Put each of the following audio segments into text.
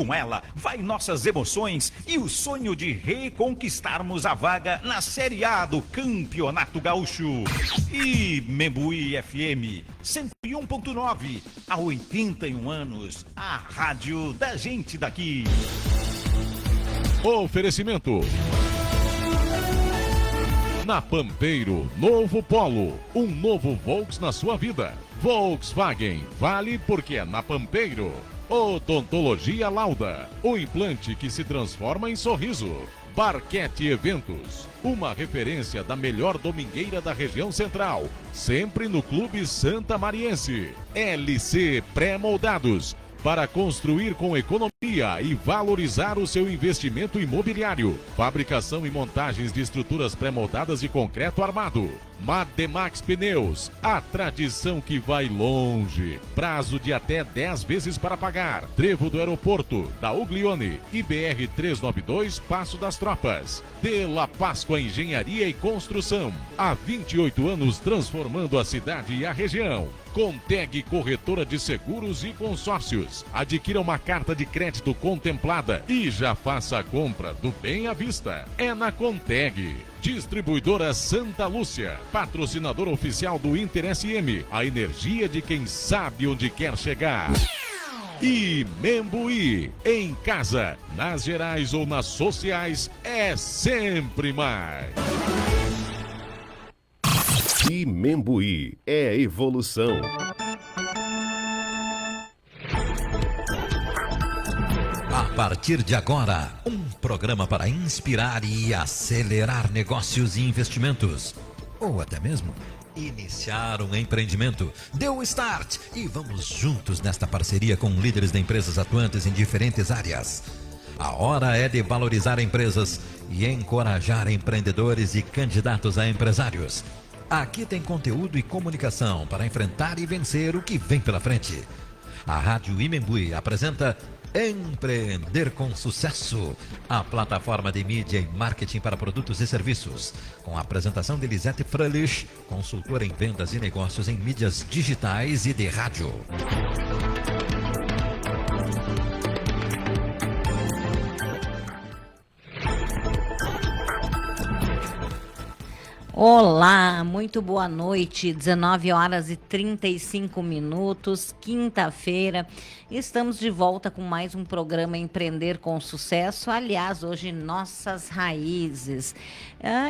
com ela vai nossas emoções e o sonho de reconquistarmos a vaga na Série A do Campeonato Gaúcho. E Membuí FM 101.9, há 81 anos, a rádio da gente daqui. Oferecimento. Na Pampeiro, novo Polo, um novo Volks na sua vida. Volkswagen, vale porque é na Pampeiro. Odontologia Lauda, o implante que se transforma em sorriso. Barquete Eventos, uma referência da melhor domingueira da região central, sempre no Clube Santa Mariense. LC Pré-Moldados, para construir com economia e valorizar o seu investimento imobiliário. Fabricação e montagens de estruturas pré-moldadas de concreto armado. Mademax Pneus, a tradição que vai longe. Prazo de até 10 vezes para pagar. Trevo do Aeroporto, da Uglione e BR 392, Passo das Tropas. De La Páscoa Engenharia e Construção, há 28 anos transformando a cidade e a região. Conteg Corretora de Seguros e Consórcios. Adquira uma carta de crédito contemplada e já faça a compra do bem à vista. É na Conteg. Distribuidora Santa Lúcia, patrocinador oficial do Inter SM, a energia de quem sabe onde quer chegar. E Membuí, em casa, nas gerais ou nas sociais, é sempre mais. E Membuí é evolução. A partir de agora, um programa para inspirar e acelerar negócios e investimentos. Ou até mesmo iniciar um empreendimento. Dê o start e vamos juntos nesta parceria com líderes de empresas atuantes em diferentes áreas. A hora é de valorizar empresas e encorajar empreendedores e candidatos a empresários. Aqui tem conteúdo e comunicação para enfrentar e vencer o que vem pela frente. A Rádio Imembuí apresenta Empreender com Sucesso, a plataforma de mídia e marketing para produtos e serviços, com a apresentação de Lisete Fröhlich, consultora em vendas e negócios em mídias digitais e de rádio. Olá, muito boa noite, 19 horas e 35 minutos, quinta-feira. Estamos de volta com mais um programa Empreender com Sucesso. Aliás, hoje Nossas Raízes.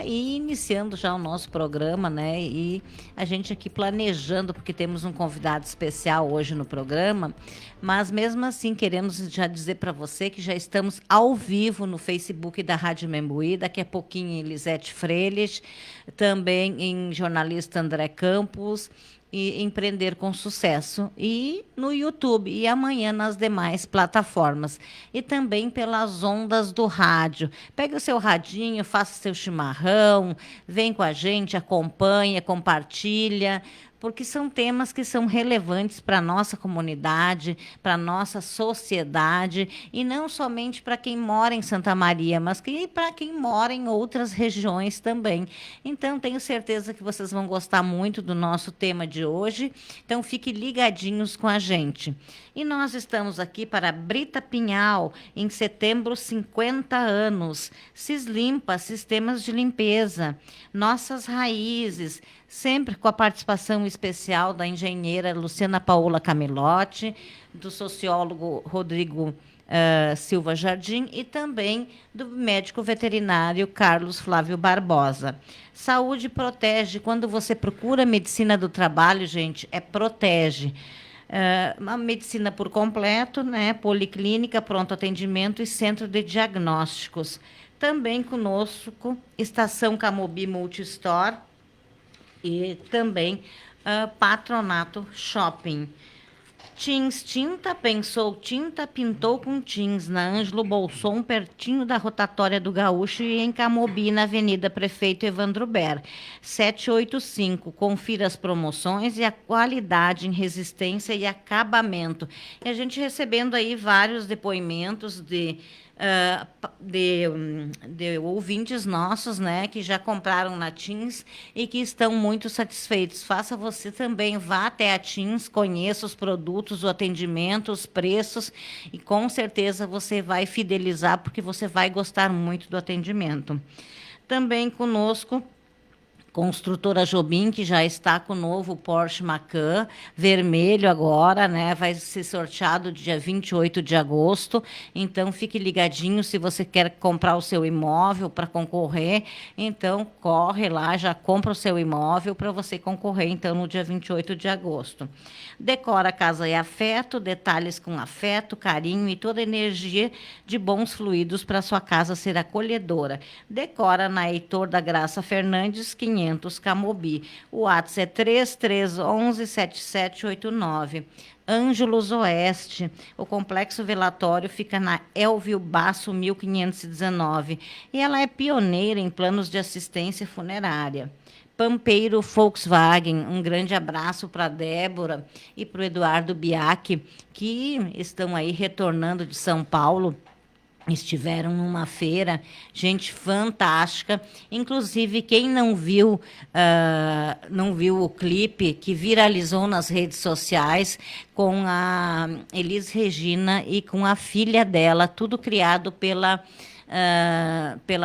E iniciando já o nosso programa, né? E a gente aqui planejando, porque temos um convidado especial hoje no programa. Mas mesmo assim, queremos já dizer para você que já estamos ao vivo no Facebook da Rádio Membuí, daqui a pouquinho em Lisete Fröhlich, também em jornalista André Campos e Empreender com Sucesso, e no YouTube, e amanhã nas demais plataformas, e também pelas ondas do rádio. Pegue o seu radinho, faça seu chimarrão, vem com a gente, acompanha, compartilha, porque são temas que são relevantes para a nossa comunidade, para a nossa sociedade, e não somente para quem mora em Santa Maria, mas para quem mora em outras regiões também. Então, tenho certeza que vocês vão gostar muito do nosso tema de hoje, então fiquem ligadinhos com a gente. E nós estamos aqui para Brita Pinhal, em setembro, 50 anos. Cislimpa, sistemas de limpeza. Nossas Raízes, sempre com a participação especial da engenheira Luciana Paola Camilotti, do sociólogo Rodrigo Silva Jardim e também do médico veterinário Carlos Flávio Barbosa. Saúde protege. Quando você procura medicina do trabalho, gente, protege. Uma medicina por completo, né? Policlínica, pronto atendimento e centro de diagnósticos. Também conosco, Estação Camobi Multistore e também Patronato Shopping. Tins Tinta, pensou tinta, pintou com Tins, na Ângelo Bolson, pertinho da rotatória do Gaúcho, e em Camobi, na Avenida Prefeito Evandro Ber. 785, confira as promoções e a qualidade em resistência e acabamento. E a gente recebendo aí vários depoimentos de de ouvintes nossos, né, que já compraram na Teams e que estão muito satisfeitos. Faça você também, vá até a Teams, conheça os produtos, o atendimento, os preços e com certeza você vai fidelizar porque você vai gostar muito do atendimento. Também conosco Construtora Jobim, que já está com o novo Porsche Macan, vermelho agora, né? Vai ser sorteado dia 28 de agosto. Então, fique ligadinho se você quer comprar o seu imóvel para concorrer. Então, corre lá, já compra o seu imóvel para você concorrer, então, no dia 28 de agosto. Decora a casa e afeto, detalhes com afeto, carinho e toda a energia de bons fluidos para sua casa ser acolhedora. Decora na Heitor da Graça Fernandes, 500 Camobi. O WhatsApp é 3311-7789. Ângelos Oeste. O complexo velatório fica na Elvio Basso, 1519. E ela é pioneira em planos de assistência funerária. Pampeiro Volkswagen, um grande abraço para a Débora e para o Eduardo Biac, que estão aí retornando de São Paulo. Estiveram numa feira, gente fantástica. Inclusive, quem não viu o clipe que viralizou nas redes sociais com a Elis Regina e com a filha dela, tudo criado pela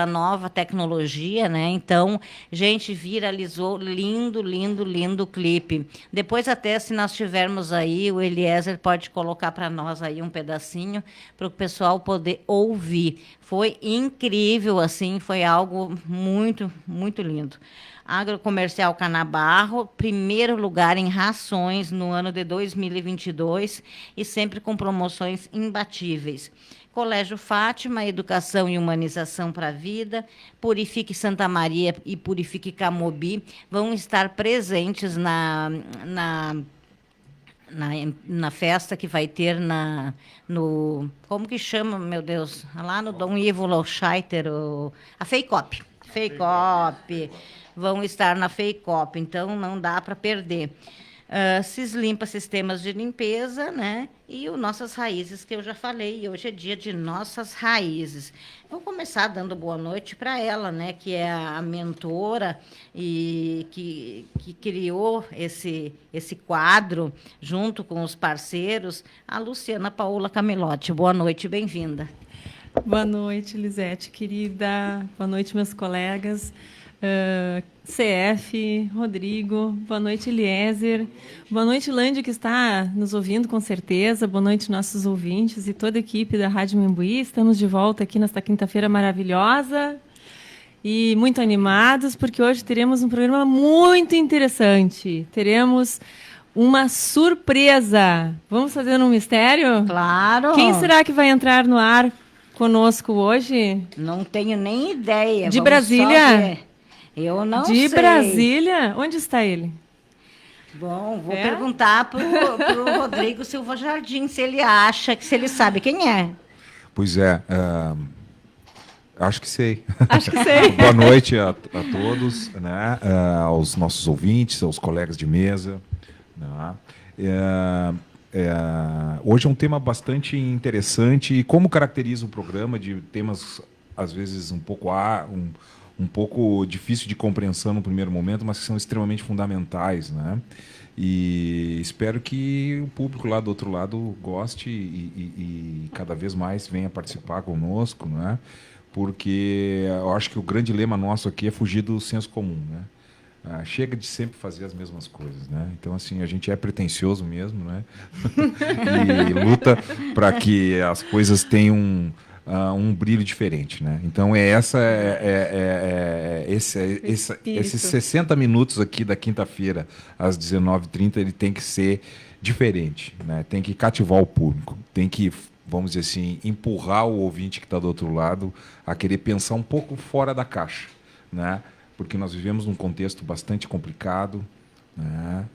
nova tecnologia, né? Então, gente, viralizou, lindo, lindo, lindo clipe. Depois até, se nós tivermos aí, o Eliezer pode colocar para nós aí um pedacinho para o pessoal poder ouvir. Foi incrível, assim, foi algo muito, muito lindo. Agrocomercial Canabarro, primeiro lugar em rações no ano de 2022 e sempre com promoções imbatíveis. Colégio Fátima, Educação e Humanização para a Vida, Purifique Santa Maria e Purifique Camobi vão estar presentes na festa que vai ter no... Como que chama, meu Deus? Lá no Dom Ivo Loscheiter, a FEICOP. FEICOP. Vão estar na FEICOP, então não dá para perder. Cislimpa Sistemas de Limpeza, né? E o Nossas Raízes, que eu já falei, e hoje é dia de Nossas Raízes. Vou começar dando boa noite para ela, né? Que é a mentora e que criou esse quadro junto com os parceiros, a Luciana Paola Camelotti. Boa noite, bem-vinda. Boa noite, Lisete, querida. Boa noite, meus colegas. CF, Rodrigo, boa noite, Eliezer, boa noite, Lândia, que está nos ouvindo com certeza, boa noite, nossos ouvintes e toda a equipe da Rádio Membuí. Estamos de volta aqui nesta quinta-feira maravilhosa e muito animados, porque hoje teremos um programa muito interessante. Teremos uma surpresa. Vamos fazer um mistério? Claro! Quem será que vai entrar no ar conosco hoje? Não tenho nem ideia. De Brasília? Eu não sei. De Brasília? Onde está ele? Bom, vou perguntar para o Rodrigo Silva Jardim se ele acha, se ele sabe quem é. Pois é, acho que sei. Acho que sei. Boa noite a todos, né? Aos nossos ouvintes, aos colegas de mesa. Né? Hoje é um tema bastante interessante e como caracteriza o programa de temas, às vezes, um pouco difícil de compreensão no primeiro momento, mas que são extremamente fundamentais, né? E espero que o público lá do outro lado goste e cada vez mais venha participar conosco, né? Porque eu acho que o grande lema nosso aqui é fugir do senso comum, né? Chega de sempre fazer as mesmas coisas, né? Então, assim, a gente é pretensioso mesmo, né? E luta para que as coisas tenham um brilho diferente, né? Então, esses 60 minutos aqui da quinta-feira, às 19h30, ele tem que ser diferente, né? Tem que cativar o público, tem que, vamos dizer assim, empurrar o ouvinte que está do outro lado a querer pensar um pouco fora da caixa, né? Porque nós vivemos num contexto bastante complicado, né?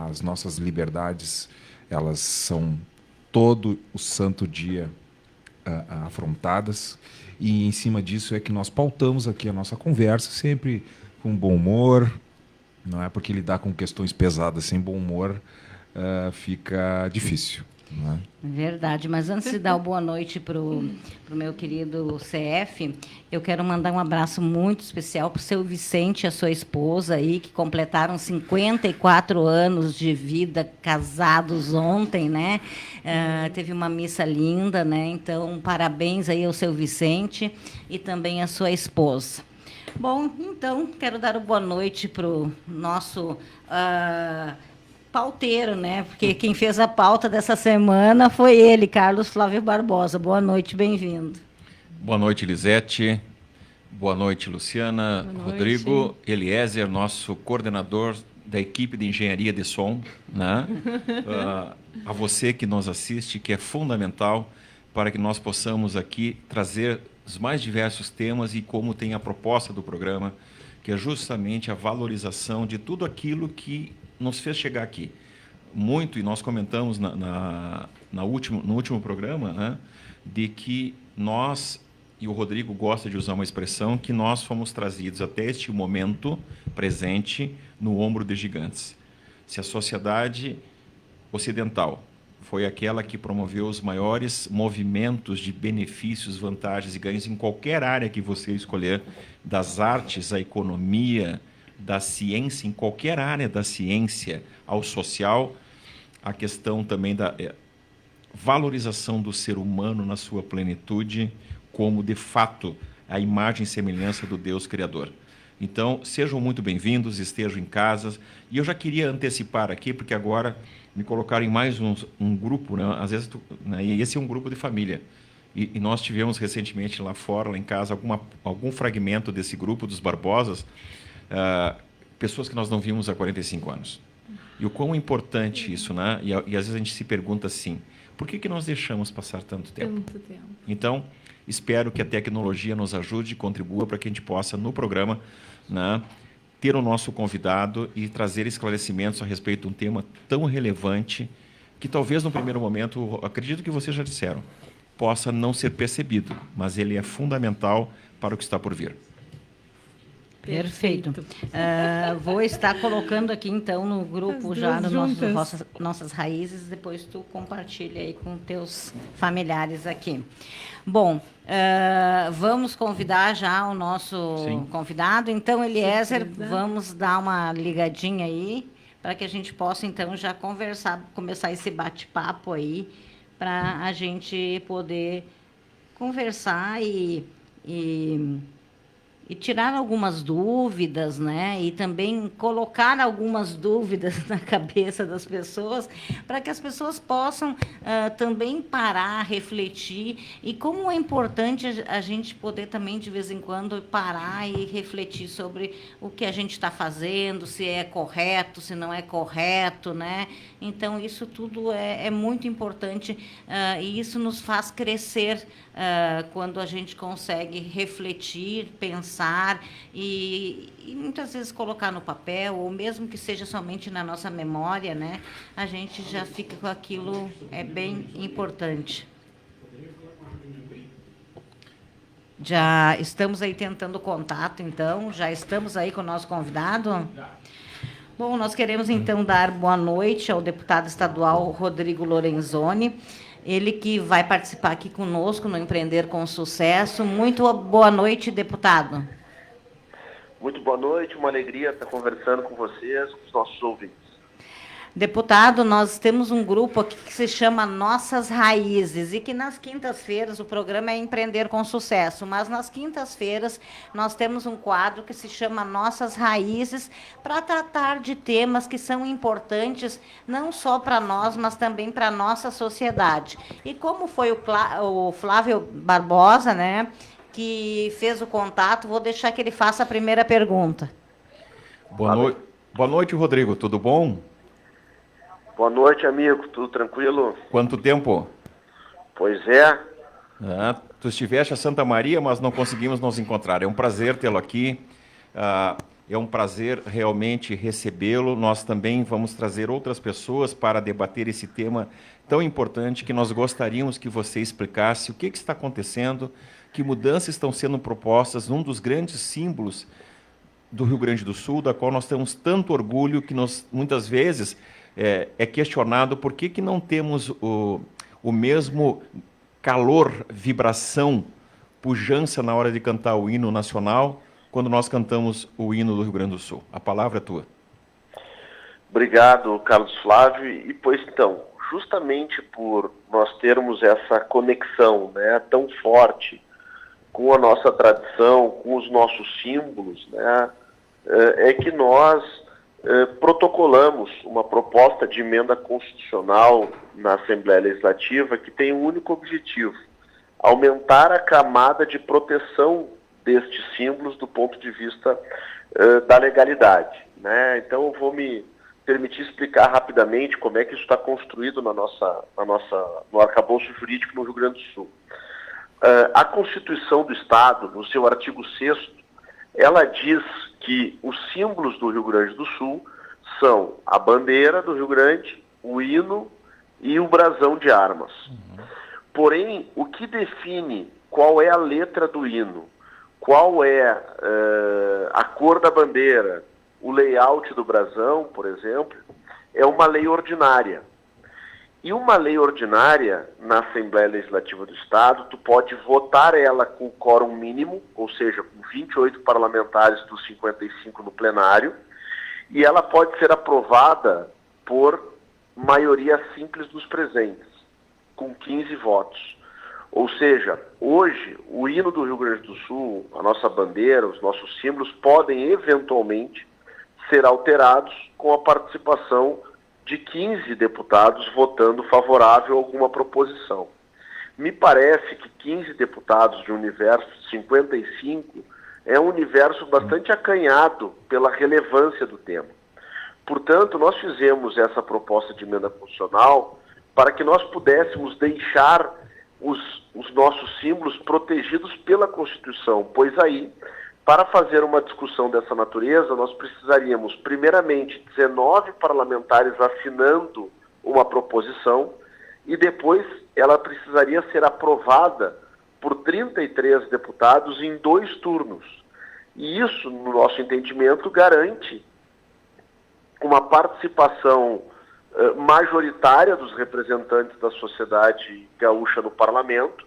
As nossas liberdades, elas são todo o santo dia afrontadas, e em cima disso é que nós pautamos aqui a nossa conversa, sempre com bom humor, não é? Porque lidar com questões pesadas sem bom humor fica difícil. Né? Verdade, mas antes de dar uma boa noite para o meu querido CF, eu quero mandar um abraço muito especial para o seu Vicente e a sua esposa aí, que completaram 54 anos de vida, casados ontem, né? Teve uma missa linda, né? Então, parabéns aí ao seu Vicente e também à sua esposa. Bom, então, quero dar uma boa noite para o nosso pauteiro, né? Porque quem fez a pauta dessa semana foi ele, Carlos Flávio Barbosa. Boa noite, bem-vindo. Boa noite, Lisete. Boa noite, Luciana. Boa noite. Rodrigo, Eliezer, nosso coordenador da equipe de engenharia de som, né? A você que nos assiste, que é fundamental para que nós possamos aqui trazer os mais diversos temas e como tem a proposta do programa, que é justamente a valorização de tudo aquilo que nos fez chegar aqui. Muito, e nós comentamos no último programa, né, de que nós, e o Rodrigo gosta de usar uma expressão, que nós fomos trazidos até este momento presente no ombro de gigantes. Se a sociedade ocidental foi aquela que promoveu os maiores movimentos de benefícios, vantagens e ganhos em qualquer área que você escolher, das artes à economia, da ciência, em qualquer área da ciência, ao social, a questão também da valorização do ser humano na sua plenitude, como, de fato, a imagem e semelhança do Deus Criador. Então, sejam muito bem-vindos, estejam em casa. E eu já queria antecipar aqui, porque agora me colocaram em mais um grupo, né? Às vezes, né? E esse é um grupo de família. E nós tivemos recentemente lá fora, lá em casa, algum fragmento desse grupo dos Barbosas, pessoas que nós não vimos há 45 anos. E o quão importante isso, né? E às vezes a gente se pergunta assim, por que nós deixamos passar tanto tempo? Tanto tempo. Então, espero que a tecnologia nos ajude e contribua para que a gente possa, no programa, né, ter o nosso convidado e trazer esclarecimentos a respeito de um tema tão relevante que talvez no primeiro momento, acredito que vocês já disseram, possa não ser percebido, mas ele é fundamental para o que está por vir. Perfeito. Vou estar colocando aqui, então, no grupo As já duas nossas raízes, depois tu compartilha aí com teus familiares aqui. Bom, vamos convidar já o nosso convidado. Então, Eliezer, vamos dar uma ligadinha aí, para que a gente possa, então, já começar esse bate-papo aí, para a gente poder conversar e tirar algumas dúvidas, né? E também colocar algumas dúvidas na cabeça das pessoas, para que as pessoas possam também parar, refletir. E como é importante a gente poder também, de vez em quando, parar e refletir sobre o que a gente está fazendo, se é correto, se não é correto, né? Então, isso tudo é muito importante e isso nos faz crescer quando a gente consegue refletir, pensar e muitas vezes colocar no papel, ou mesmo que seja somente na nossa memória, né? A gente já fica com aquilo, é bem importante. Já estamos aí tentando contato, então, já estamos aí com o nosso convidado. Bom, nós queremos, então, dar boa noite ao deputado estadual Rodrigo Lorenzoni, ele que vai participar aqui conosco no Empreender com Sucesso. Muito boa noite, deputado. Muito boa noite, uma alegria estar conversando com vocês, com os nossos ouvintes. Deputado, nós temos um grupo aqui que se chama Nossas Raízes e que nas quintas-feiras o programa é Empreender com Sucesso, mas nas quintas-feiras nós temos um quadro que se chama Nossas Raízes para tratar de temas que são importantes não só para nós, mas também para a nossa sociedade. E como foi o Flávio Barbosa, né, que fez o contato, vou deixar que ele faça a primeira pergunta. Boa noite, Rodrigo, tudo bom? Boa noite, amigo. Tudo tranquilo? Quanto tempo? Pois é. Tu estiveste a Santa Maria, mas não conseguimos nos encontrar. É um prazer tê-lo aqui. É um prazer realmente recebê-lo. Nós também vamos trazer outras pessoas para debater esse tema tão importante que nós gostaríamos que você explicasse o que está acontecendo, que mudanças estão sendo propostas num dos grandes símbolos do Rio Grande do Sul, da qual nós temos tanto orgulho, que nós, muitas vezes, é questionado por que não temos o mesmo calor, vibração, pujança na hora de cantar o hino nacional quando nós cantamos o hino do Rio Grande do Sul. A palavra é tua. Obrigado, Carlos Flávio. E pois então, justamente por nós termos essa conexão, né, tão forte com a nossa tradição, com os nossos símbolos, né, é que nós protocolamos uma proposta de emenda constitucional na Assembleia Legislativa que tem um único objetivo: aumentar a camada de proteção destes símbolos do ponto de vista da legalidade, né? Então eu vou me permitir explicar rapidamente como é que isso está construído no arcabouço jurídico no Rio Grande do Sul. A Constituição do Estado, no seu artigo 6º, ela diz que os símbolos do Rio Grande do Sul são a bandeira do Rio Grande, o hino e o brasão de armas. Porém, o que define qual é a letra do hino, qual é a cor da bandeira, o layout do brasão, por exemplo, é uma lei ordinária. E uma lei ordinária, na Assembleia Legislativa do Estado, tu pode votar ela com quórum mínimo, ou seja, com 28 parlamentares dos 55 no plenário, e ela pode ser aprovada por maioria simples dos presentes, com 15 votos. Ou seja, hoje, o hino do Rio Grande do Sul, a nossa bandeira, os nossos símbolos, podem eventualmente ser alterados com a participação de 15 deputados votando favorável a alguma proposição. Me parece que 15 deputados de um universo de 55 é um universo bastante acanhado pela relevância do tema. Portanto, nós fizemos essa proposta de emenda constitucional para que nós pudéssemos deixar os nossos símbolos protegidos pela Constituição, pois aí, para fazer uma discussão dessa natureza, nós precisaríamos, primeiramente, 19 parlamentares assinando uma proposição e depois ela precisaria ser aprovada por 33 deputados em 2 turnos. E isso, no nosso entendimento, garante uma participação majoritária dos representantes da sociedade gaúcha no parlamento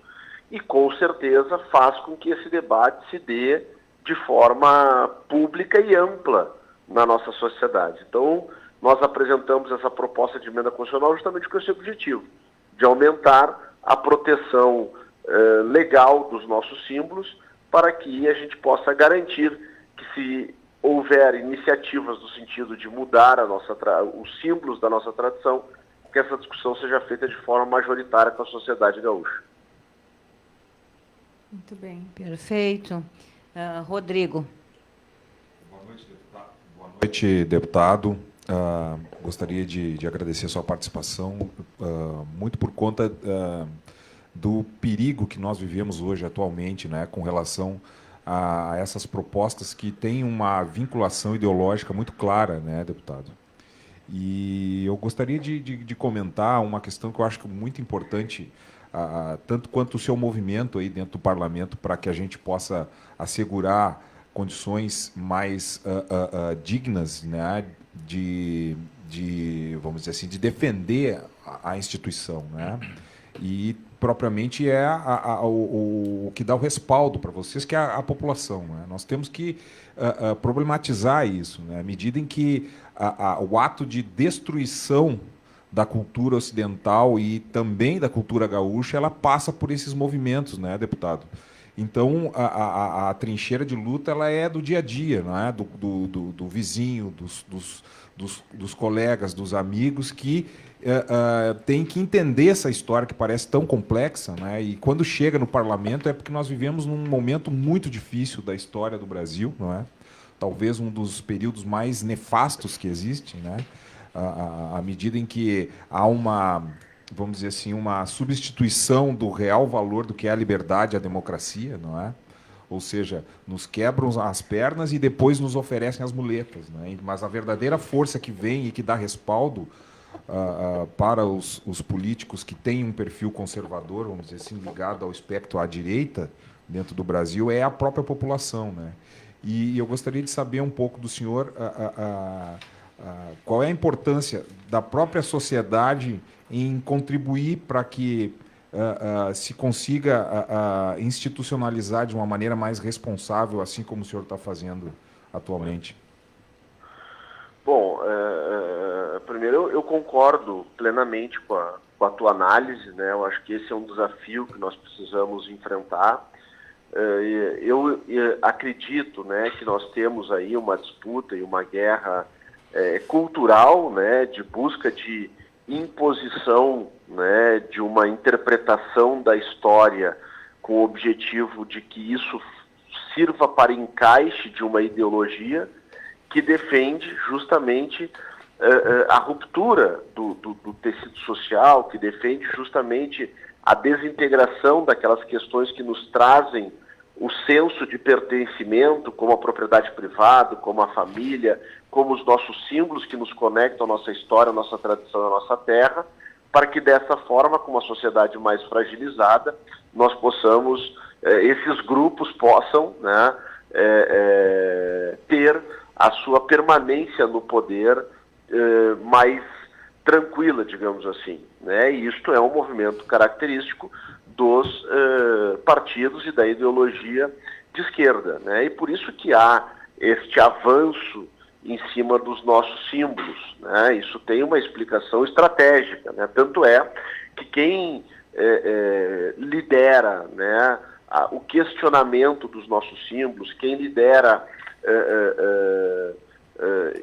e, com certeza, faz com que esse debate se dê de forma pública e ampla na nossa sociedade. Então, nós apresentamos essa proposta de emenda constitucional justamente com esse objetivo, de aumentar a proteção legal dos nossos símbolos para que a gente possa garantir que, se houver iniciativas no sentido de mudar os símbolos da nossa tradição, que essa discussão seja feita de forma majoritária com a sociedade gaúcha. Muito bem. Perfeito. Rodrigo. Boa noite, deputado. Boa noite, deputado. Gostaria de agradecer a sua participação, muito por conta do perigo que nós vivemos hoje, atualmente, né, com relação a essas propostas que têm uma vinculação ideológica muito clara, né, deputado? E eu gostaria de comentar uma questão que eu acho muito importante, tanto quanto o seu movimento aí dentro do parlamento, para que a gente possa assegurar condições mais dignas, né, vamos dizer assim, de defender a instituição, né? E propriamente é o que dá o respaldo para vocês, que é a população, né? Nós temos que problematizar isso, né? À medida em que o ato de destruição da cultura ocidental e também da cultura gaúcha, ela passa por esses movimentos, né, deputado? Então, a trincheira de luta, ela é do dia a dia, não é? Do vizinho, dos colegas, dos amigos, que tem que entender essa história que parece tão complexa, né? E quando chega no parlamento é porque nós vivemos num momento muito difícil da história do Brasil, não é? Talvez um dos períodos mais nefastos que existe, né? À medida em que há uma, vamos dizer assim, uma substituição do real valor do que é a liberdade e a democracia, não é? Ou seja, nos quebram as pernas e depois nos oferecem as muletas, né? Mas a verdadeira força que vem e que dá respaldo para os políticos que têm um perfil conservador, vamos dizer assim, ligado ao espectro à direita dentro do Brasil, é a própria população, né? E eu gostaria de saber um pouco do senhor qual é a importância da própria sociedade em contribuir para que se consiga institucionalizar de uma maneira mais responsável, assim como o senhor está fazendo atualmente? Bom, primeiro eu concordo plenamente com a tua análise, né? Eu acho que esse é um desafio que nós precisamos enfrentar. Eu acredito, né, que nós temos aí uma disputa e uma guerra cultural, né, de busca de imposição, né, de uma interpretação da história com o objetivo de que isso sirva para encaixe de uma ideologia que defende justamente a ruptura do tecido social, que defende justamente a desintegração daquelas questões que nos trazem o senso de pertencimento, como a propriedade privada, como a família, como os nossos símbolos que nos conectam à nossa história, à nossa tradição, à nossa terra, para que dessa forma, com uma sociedade mais fragilizada, nós possamos, esses grupos possam, né, ter a sua permanência no poder mais tranquila, digamos assim, né? E isto é um movimento característico dos partidos e da ideologia de esquerda, né? E por isso que há este avanço em cima dos nossos símbolos, né? Isso tem uma explicação estratégica, né? Tanto é que quem lidera, né, o questionamento dos nossos símbolos, quem lidera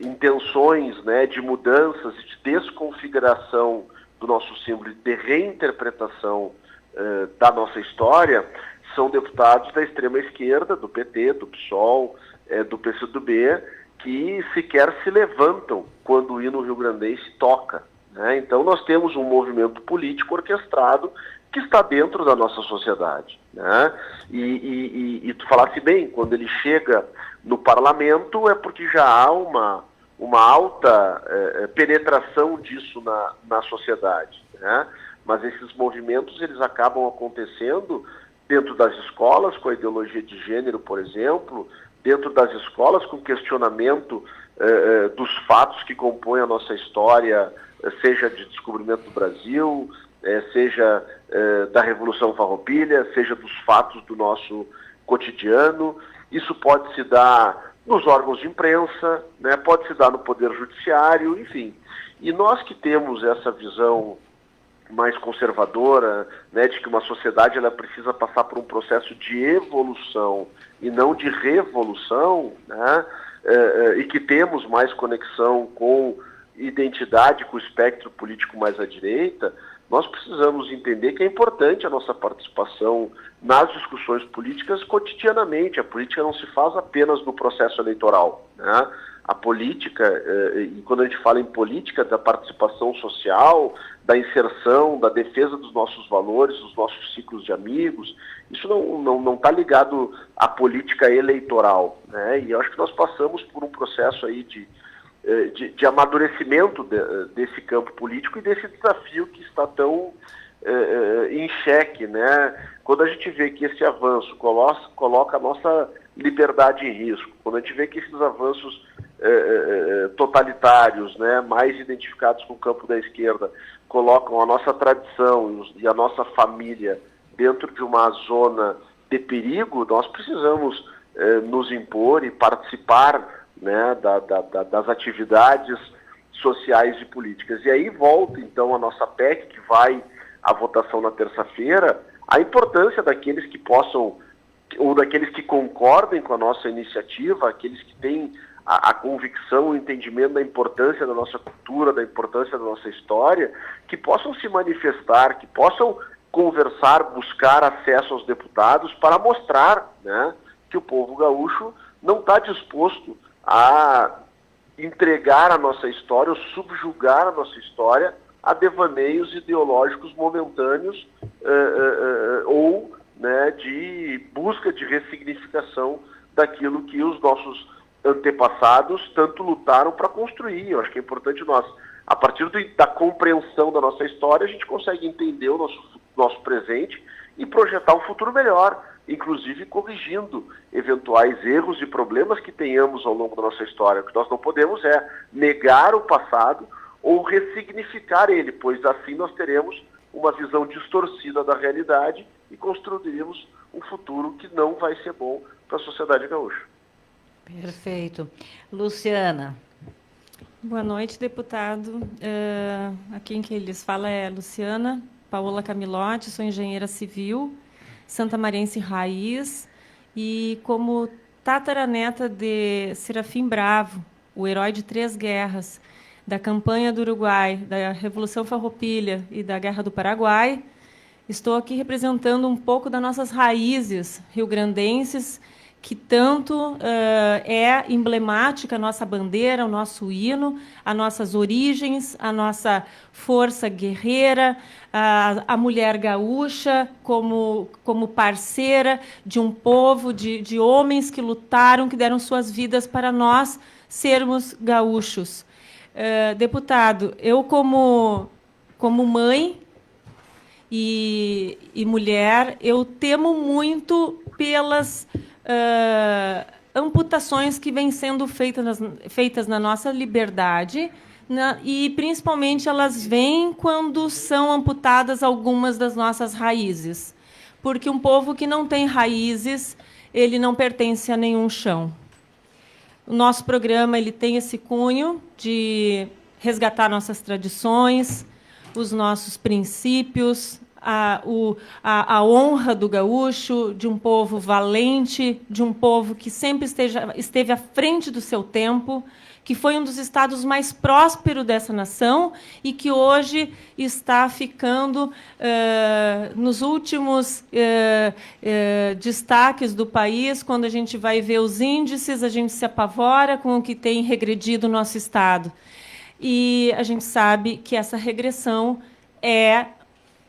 intenções, né, de mudanças e de desconfiguração do nosso símbolo, de reinterpretação da nossa história, são deputados da extrema esquerda, do PT, do PSOL, do PCdoB, que sequer se levantam quando o hino rio-grandense toca, né? Então nós temos um movimento político orquestrado que está dentro da nossa sociedade, né? E tu falasse bem, quando ele chega no parlamento é porque já há uma alta penetração disso na sociedade, né? Mas esses movimentos eles acabam acontecendo dentro das escolas, com a ideologia de gênero, por exemplo, dentro das escolas com questionamento dos fatos que compõem a nossa história, seja de descobrimento do Brasil, seja da Revolução Farroupilha, seja dos fatos do nosso cotidiano. Isso pode se dar nos órgãos de imprensa, né? Pode se dar no Poder Judiciário, enfim. E nós que temos essa visão mais conservadora, né, de que uma sociedade ela precisa passar por um processo de evolução e não de revolução, né, e que temos mais conexão com identidade, com o espectro político mais à direita, nós precisamos entender que é importante a nossa participação nas discussões políticas cotidianamente. A política não se faz apenas no processo eleitoral, né? A política, e quando a gente fala em política, da participação social, da inserção, da defesa dos nossos valores, dos nossos ciclos de amigos, isso não está ligado à política eleitoral, né? E eu acho que nós passamos por um processo aí de amadurecimento desse campo político e desse desafio que está tão em xeque, né? Quando a gente vê que esse avanço coloca a nossa liberdade em risco, quando a gente vê que esses avanços totalitários, né, mais identificados com o campo da esquerda, colocam a nossa tradição e a nossa família dentro de uma zona de perigo, nós precisamos nos impor e participar, né, das atividades sociais e políticas. E aí volta, então, a nossa PEC, que vai à votação na terça-feira, a importância daqueles que possam, ou daqueles que concordem com a nossa iniciativa, aqueles que têm a convicção, o entendimento da importância da nossa cultura, da importância da nossa história, que possam se manifestar, que possam conversar, buscar acesso aos deputados para mostrar, né, que o povo gaúcho não está disposto a entregar a nossa história, ou subjugar a nossa história a devaneios ideológicos momentâneos ou, né, de busca de ressignificação daquilo que os nossos antepassados tanto lutaram para construir. Eu acho que é importante nós, a partir da compreensão da nossa história, a gente consegue entender o nosso presente e projetar um futuro melhor. inclusive corrigindo eventuais erros e problemas que tenhamos ao longo da nossa história. O que nós não podemos é negar o passado ou ressignificar ele, pois assim nós teremos uma visão distorcida da realidade e construiremos um futuro que não vai ser bom para a sociedade gaúcha. Perfeito. Luciana. Boa noite, deputado. Aqui quem lhes fala é Luciana Paola Camilotti, sou engenheira civil, santamariense raiz, e como tataraneta de Serafim Bravo, o herói de 3 guerras, da campanha do Uruguai, da Revolução Farroupilha e da Guerra do Paraguai, estou aqui representando um pouco das nossas raízes rio-grandenses, que tanto é emblemática a nossa bandeira, o nosso hino, as nossas origens, a nossa força guerreira, a mulher gaúcha como parceira de um povo, de homens que lutaram, que deram suas vidas para nós sermos gaúchos. Deputado, eu como mãe e mulher, eu temo muito pelas amputações que vêm sendo feitas na nossa liberdade, e principalmente elas vêm quando são amputadas algumas das nossas raízes, porque um povo que não tem raízes, ele não pertence a nenhum chão. O nosso programa ele tem esse cunho de resgatar nossas tradições, os nossos princípios, a honra do gaúcho, de um povo valente, de um povo que sempre esteve à frente do seu tempo, que foi um dos estados mais prósperos dessa nação e que hoje está ficando nos últimos destaques do país. Quando a gente vai ver os índices, a gente se apavora com o que tem regredido o nosso estado. E a gente sabe que essa regressão é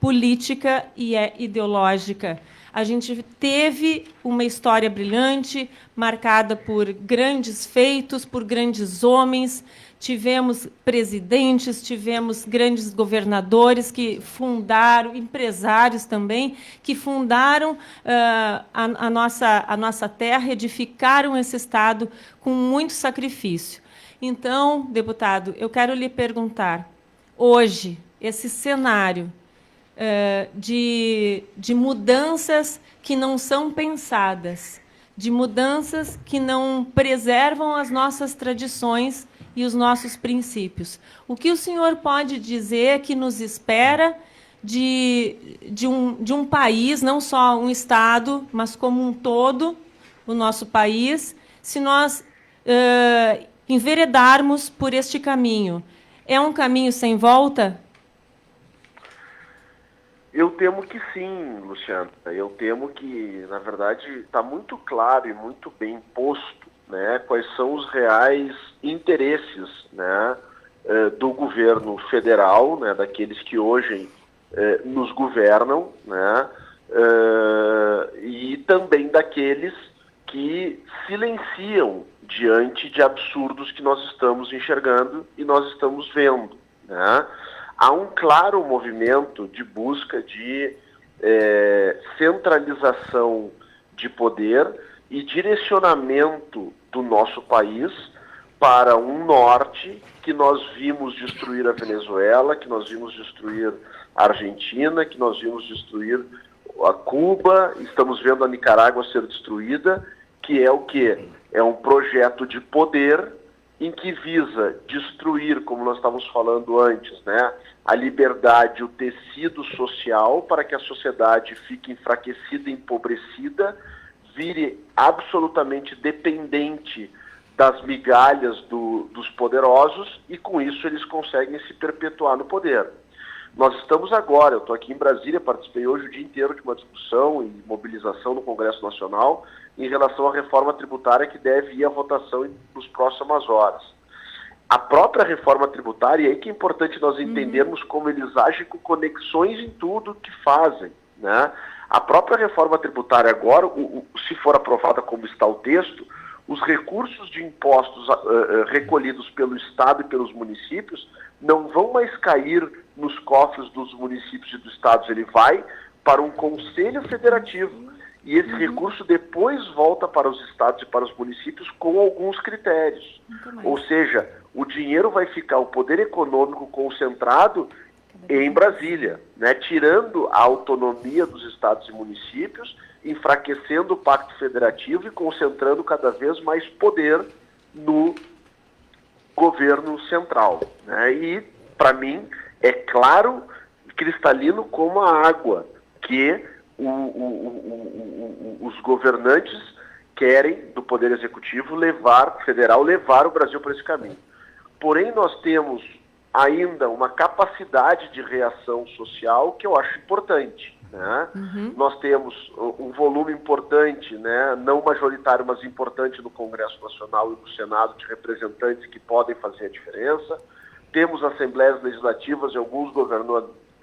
política e é ideológica. A gente teve uma história brilhante, marcada por grandes feitos, por grandes homens, tivemos presidentes, tivemos grandes governadores que fundaram, empresários também, que fundaram a nossa terra, edificaram esse Estado com muito sacrifício. Então, deputado, eu quero lhe perguntar, hoje, esse cenário de mudanças que não são pensadas, de mudanças que não preservam as nossas tradições e os nossos princípios. O que o senhor pode dizer que nos espera de um país, não só um estado, mas como um todo, o nosso país, se nós enveredarmos por este caminho? É um caminho sem volta? Eu temo que sim, Luciano. Eu temo que, na verdade, está muito claro e muito bem posto, né, quais são os reais interesses, né, do governo federal, né, daqueles que hoje nos governam, né, e também daqueles que silenciam diante de absurdos que nós estamos enxergando e nós estamos vendo, né? Há um claro movimento de busca de centralização de poder e direcionamento do nosso país para um norte que nós vimos destruir a Venezuela, que nós vimos destruir a Argentina, que nós vimos destruir a Cuba, estamos vendo a Nicarágua ser destruída, que é o quê? É um projeto de poder em que visa destruir, como nós estávamos falando antes, né, a liberdade, o tecido social, para que a sociedade fique enfraquecida e empobrecida, vire absolutamente dependente das migalhas dos poderosos, e com isso eles conseguem se perpetuar no poder. Nós estamos agora, eu estou aqui em Brasília, participei hoje o dia inteiro de uma discussão e mobilização no Congresso Nacional em relação à reforma tributária que deve ir à votação nas próximas horas. A própria reforma tributária, e aí que é importante nós entendermos como eles agem com conexões em tudo que fazem, né? A própria reforma tributária agora, se for aprovada como está o texto, os recursos de impostos recolhidos pelo Estado e pelos municípios não vão mais cair nos cofres dos municípios e dos estados, ele vai para um conselho federativo, e esse recurso depois volta para os estados e para os municípios com alguns critérios. Ou seja, o dinheiro vai ficar, o poder econômico concentrado em Brasília, né? Tirando a autonomia dos estados e municípios, enfraquecendo o Pacto Federativo e concentrando cada vez mais poder no governo central, né? E, para mim, é claro, cristalino como a água, que os governantes querem, do Poder Executivo, federal, levar o Brasil por esse caminho. Porém, nós temos ainda uma capacidade de reação social que eu acho importante, né? Nós temos um volume importante, né, não majoritário, mas importante no Congresso Nacional e no Senado, de representantes que podem fazer a diferença. Temos assembleias legislativas e alguns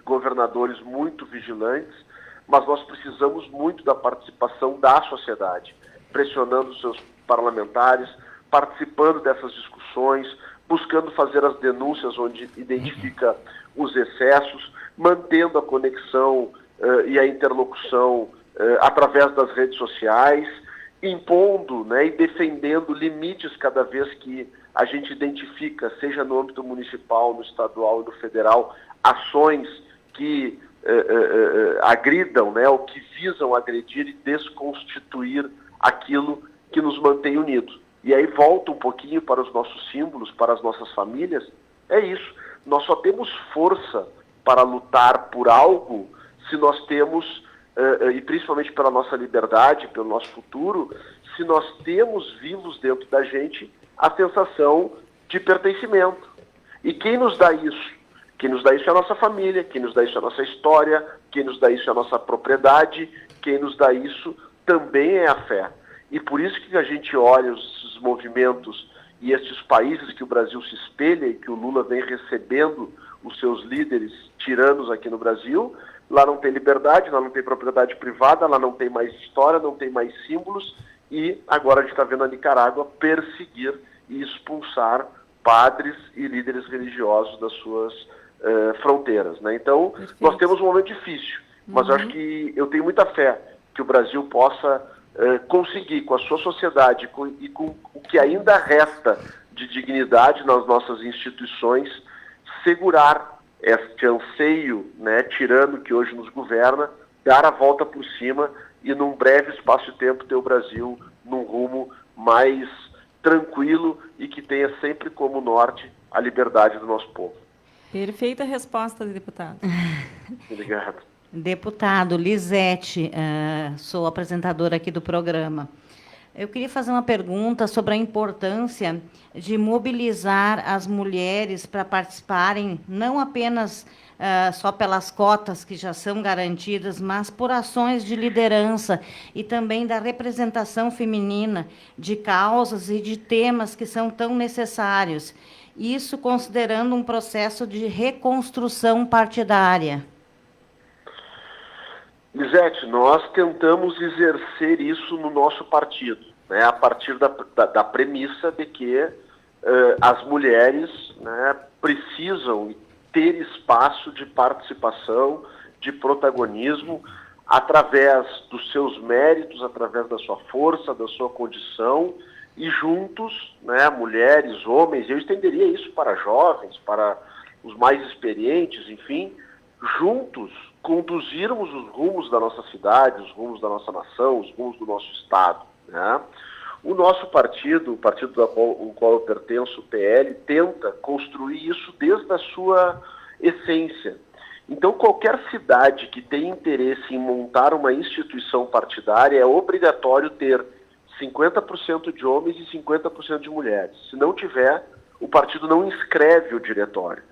governadores muito vigilantes, mas nós precisamos muito da participação da sociedade, pressionando os seus parlamentares, participando dessas discussões, buscando fazer as denúncias onde identifica os excessos, mantendo a conexão e a interlocução através das redes sociais, impondo, né, e defendendo limites cada vez que a gente identifica, seja no âmbito municipal, no estadual e no federal, ações que agridam, né, ou que visam agredir e desconstituir aquilo que nos mantém unidos. E aí volta um pouquinho para os nossos símbolos, para as nossas famílias. É isso. Nós só temos força para lutar por algo se nós temos, e principalmente pela nossa liberdade, pelo nosso futuro, se nós temos vivos dentro da gente a sensação de pertencimento. E quem nos dá isso? Quem nos dá isso é a nossa família, quem nos dá isso é a nossa história, quem nos dá isso é a nossa propriedade, quem nos dá isso também é a fé. E por isso que a gente olha os movimentos e estes países que o Brasil se espelha e que o Lula vem recebendo os seus líderes tiranos aqui no Brasil. Lá não tem liberdade, lá não tem propriedade privada, lá não tem mais história, não tem mais símbolos, e agora a gente está vendo a Nicarágua perseguir e expulsar padres e líderes religiosos das suas fronteiras, né? Então, nós temos um momento difícil, mas eu acho que eu tenho muita fé que o Brasil possa conseguir, com a sua sociedade e com o que ainda resta de dignidade nas nossas instituições, segurar este anseio, né, tirano que hoje nos governa, dar a volta por cima e num breve espaço de tempo ter o Brasil num rumo mais tranquilo e que tenha sempre como norte a liberdade do nosso povo. Perfeita resposta, deputado. Obrigado. Deputado Lisete, sou apresentadora aqui do programa. Eu queria fazer uma pergunta sobre a importância de mobilizar as mulheres para participarem, não apenas só pelas cotas que já são garantidas, mas por ações de liderança e também da representação feminina de causas e de temas que são tão necessários. Isso considerando um processo de reconstrução partidária. Lisete, nós tentamos exercer isso no nosso partido, né, a partir da premissa de que as mulheres, né, precisam ter espaço de participação, de protagonismo, através dos seus méritos, através da sua força, da sua condição, e juntos, né, mulheres, homens, eu estenderia isso para jovens, para os mais experientes, enfim, juntos conduzirmos os rumos da nossa cidade, os rumos da nossa nação, os rumos do nosso Estado, né? O nosso partido, o partido ao qual eu pertenço, o PL, tenta construir isso desde a sua essência. Então, qualquer cidade que tenha interesse em montar uma instituição partidária é obrigatório ter 50% de homens e 50% de mulheres. Se não tiver, o partido não inscreve o diretório.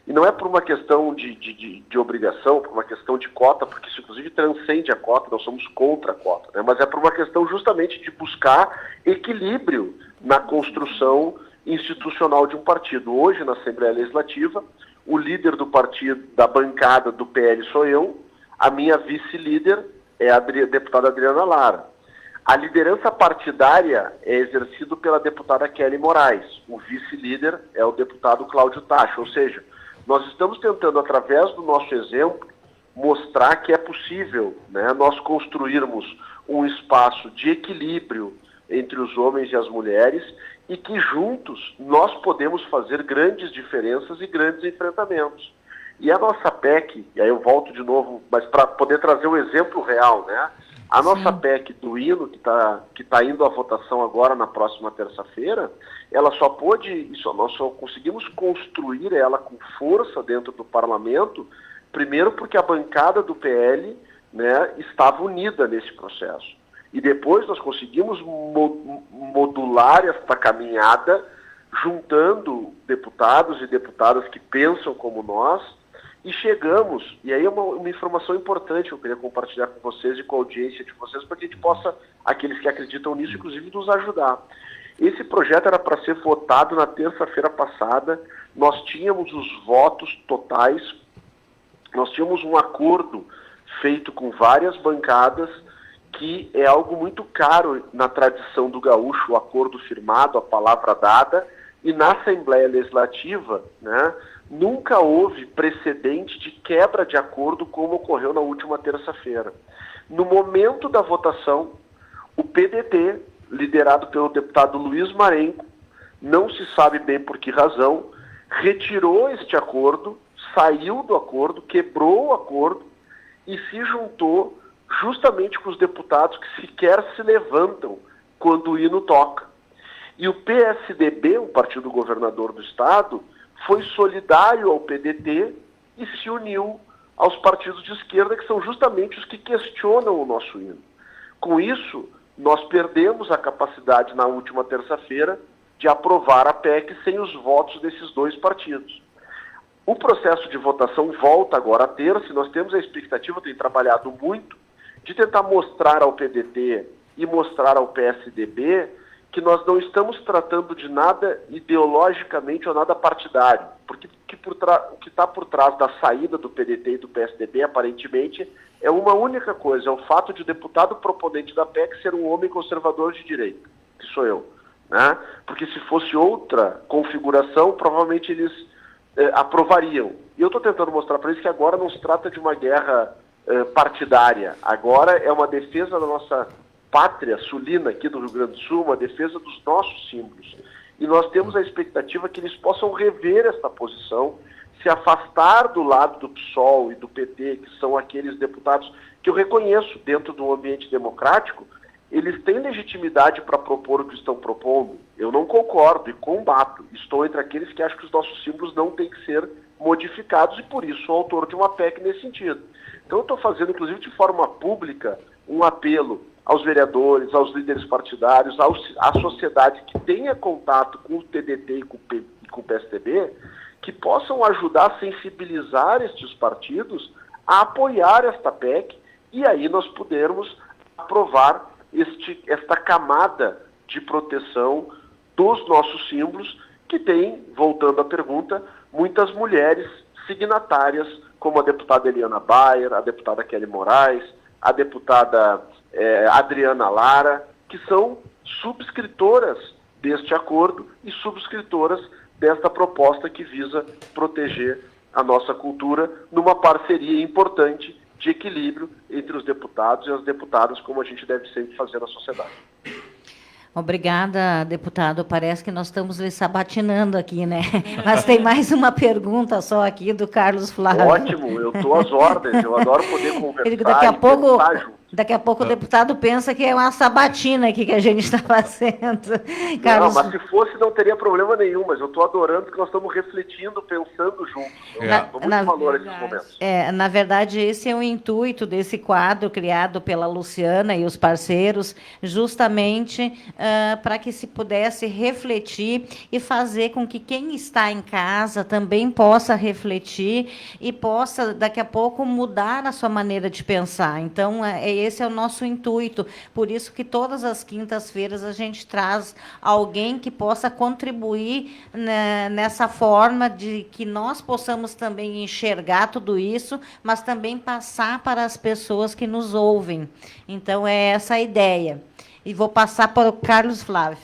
E não é por uma questão de obrigação, por uma questão de cota, porque isso inclusive transcende a cota, nós somos contra a cota, né? Mas é por uma questão justamente de buscar equilíbrio na construção institucional de um partido. Hoje, na Assembleia Legislativa, o líder do partido, da bancada do PL sou eu, a minha vice-líder é a deputada Adriana Lara. A liderança partidária é exercida pela deputada Kelly Moraes, o vice-líder é o deputado Cláudio Tacho, ou seja, nós estamos tentando, através do nosso exemplo, mostrar que é possível, né, nós construirmos um espaço de equilíbrio entre os homens e as mulheres e que juntos nós podemos fazer grandes diferenças e grandes enfrentamentos. E a nossa PEC, e aí eu volto de novo, mas para poder trazer um exemplo real, né? A nossa PEC do hino, que tá indo à votação agora na próxima terça-feira, ela nós só conseguimos construir ela com força dentro do parlamento, primeiro porque a bancada do PL, né, estava unida nesse processo. E depois nós conseguimos modular esta caminhada, juntando deputados e deputadas que pensam como nós, e chegamos, e aí é uma informação importante que eu queria compartilhar com vocês e com a audiência de vocês, para que a gente possa, aqueles que acreditam nisso, inclusive, nos ajudar. Esse projeto era para ser votado na terça-feira passada, nós tínhamos os votos totais, nós tínhamos um acordo feito com várias bancadas, que é algo muito caro na tradição do gaúcho, o acordo firmado, a palavra dada, e na Assembleia Legislativa, né, nunca houve precedente de quebra de acordo como ocorreu na última terça-feira. No momento da votação, o PDT, liderado pelo deputado Luiz Marenco, não se sabe bem por que razão, retirou este acordo, saiu do acordo, quebrou o acordo e se juntou justamente com os deputados que sequer se levantam quando o hino toca. E o PSDB, o partido governador do estado, foi solidário ao PDT e se uniu aos partidos de esquerda, que são justamente os que questionam o nosso hino. Com isso, nós perdemos a capacidade, na última terça-feira, de aprovar a PEC sem os votos desses dois partidos. O processo de votação volta agora a terça, e nós temos a expectativa, eu tenho trabalhado muito, de tentar mostrar ao PDT e mostrar ao PSDB que nós não estamos tratando de nada ideologicamente ou nada partidário, porque o que está por trás da saída do PDT e do PSDB, aparentemente, é uma única coisa, é o fato de o deputado proponente da PEC ser um homem conservador de direita, que sou eu, né? Porque se fosse outra configuração, provavelmente eles aprovariam. E eu estou tentando mostrar para eles que agora não se trata de uma guerra partidária, agora é uma defesa da nossa pátria sulina aqui do Rio Grande do Sul, uma defesa dos nossos símbolos. E nós temos a expectativa que eles possam rever esta posição, se afastar do lado do PSOL e do PT, que são aqueles deputados que eu reconheço dentro do ambiente democrático, eles têm legitimidade para propor o que estão propondo. Eu não concordo e combato. Estou entre aqueles que acham que os nossos símbolos não têm que ser modificados e, por isso, sou autor de uma PEC nesse sentido. Então, eu estou fazendo, inclusive, de forma pública, um apelo aos vereadores, aos líderes partidários, à sociedade que tenha contato com o TDT e com o PSDB, que possam ajudar a sensibilizar estes partidos a apoiar esta PEC e aí nós podermos aprovar esta camada de proteção dos nossos símbolos, que tem, voltando à pergunta, muitas mulheres signatárias, como a deputada Eliana Bayer, a deputada Kelly Moraes, a deputada Adriana Lara, que são subscritoras deste acordo e subscritoras desta proposta que visa proteger a nossa cultura numa parceria importante de equilíbrio entre os deputados e as deputadas, como a gente deve sempre fazer na sociedade. Obrigada, deputado. Parece que nós estamos lhe sabatinando aqui, né? Mas tem mais uma pergunta só aqui do Carlos Flávio. Ótimo, eu estou às ordens, eu adoro poder conversar Daqui a pouco o deputado pensa que é uma sabatina aqui que a gente está fazendo. Carlos... Não, mas se fosse não teria problema nenhum, mas eu estou adorando que nós estamos refletindo, pensando juntos. Dou muito valor a esses momentos. Na verdade, esse é o intuito desse quadro criado pela Luciana e os parceiros, justamente para que se pudesse refletir e fazer com que quem está em casa também possa refletir e possa, daqui a pouco, mudar a sua maneira de pensar. Então, esse é o nosso intuito. Por isso que todas as quintas-feiras a gente traz alguém que possa contribuir, né, nessa forma de que nós possamos também enxergar tudo isso, mas também passar para as pessoas que nos ouvem. Então, é essa a ideia. E vou passar para o Carlos Flávio.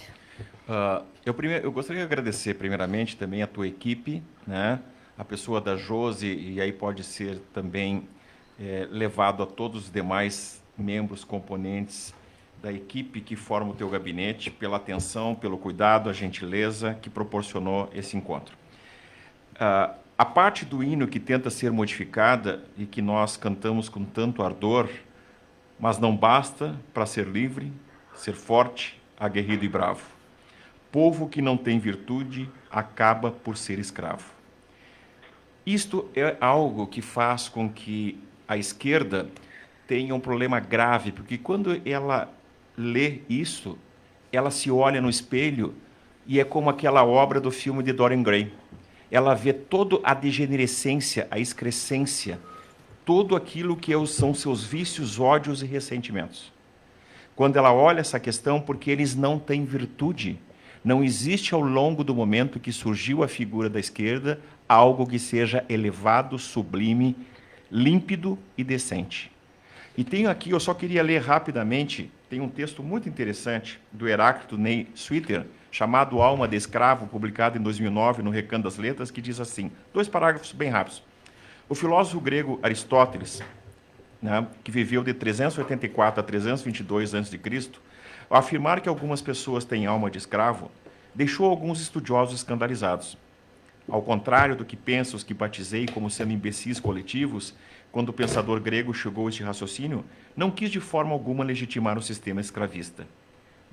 Eu gostaria de agradecer, primeiramente, também a tua equipe, né? A pessoa da Josi, e aí pode ser também levado a todos os demais membros, componentes da equipe que forma o teu gabinete, pela atenção, pelo cuidado, a gentileza que proporcionou esse encontro. A parte do hino que tenta ser modificada e que nós cantamos com tanto ardor, mas não basta para ser livre, ser forte, aguerrido e bravo. Povo que não tem virtude acaba por ser escravo. Isto é algo que faz com que a esquerda tenha um problema grave, porque quando ela lê isso, ela se olha no espelho e é como aquela obra do filme de Dorian Gray. Ela vê toda a degenerescência, a excrescência, tudo aquilo que são seus vícios, ódios e ressentimentos. Quando ela olha essa questão, porque eles não têm virtude, não existe ao longo do momento que surgiu a figura da esquerda algo que seja elevado, sublime, límpido e decente. E tenho aqui, eu só queria ler rapidamente, tem um texto muito interessante do Heráclito Ney Sweeter, chamado Alma de Escravo, publicado em 2009 no Recanto das Letras, que diz assim, 2 parágrafos bem rápidos. O filósofo grego Aristóteles, né, que viveu de 384 a 322 a.C., ao afirmar que algumas pessoas têm alma de escravo, deixou alguns estudiosos escandalizados. Ao contrário do que pensam os que batizei como sendo imbecis coletivos, quando o pensador grego chegou a este raciocínio, não quis de forma alguma legitimar o sistema escravista.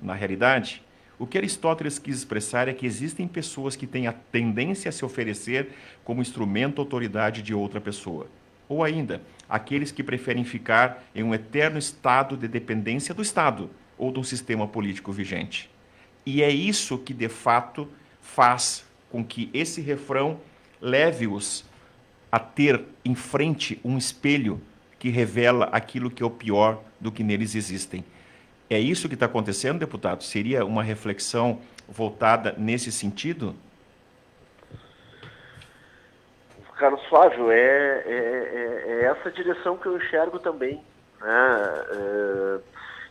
Na realidade, o que Aristóteles quis expressar é que existem pessoas que têm a tendência a se oferecer como instrumento ou autoridade de outra pessoa. Ou ainda, aqueles que preferem ficar em um eterno estado de dependência do Estado ou de um sistema político vigente. E é isso que, de fato, faz com que esse refrão leve-os a ter em frente um espelho que revela aquilo que é o pior do que neles existem. É isso que está acontecendo, deputado? Seria uma reflexão voltada nesse sentido? Carlos Flávio, é essa direção que eu enxergo também, né?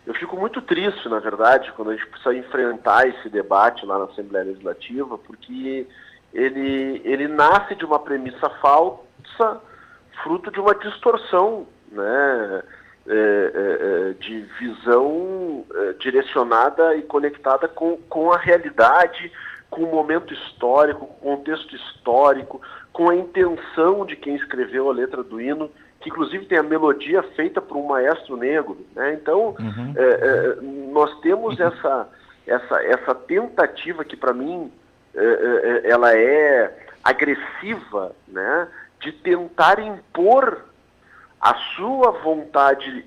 Eu fico muito triste, na verdade, quando a gente precisa enfrentar esse debate lá na Assembleia Legislativa, porque ele nasce de uma premissa falsa, fruto de uma distorção, né, de visão direcionada e conectada com a realidade, com o momento histórico, com o contexto histórico, com a intenção de quem escreveu a letra do hino, que inclusive tem a melodia feita por um maestro negro, né? Então, nós temos essa tentativa que, para mim, ela é agressiva, né? De tentar impor a sua vontade,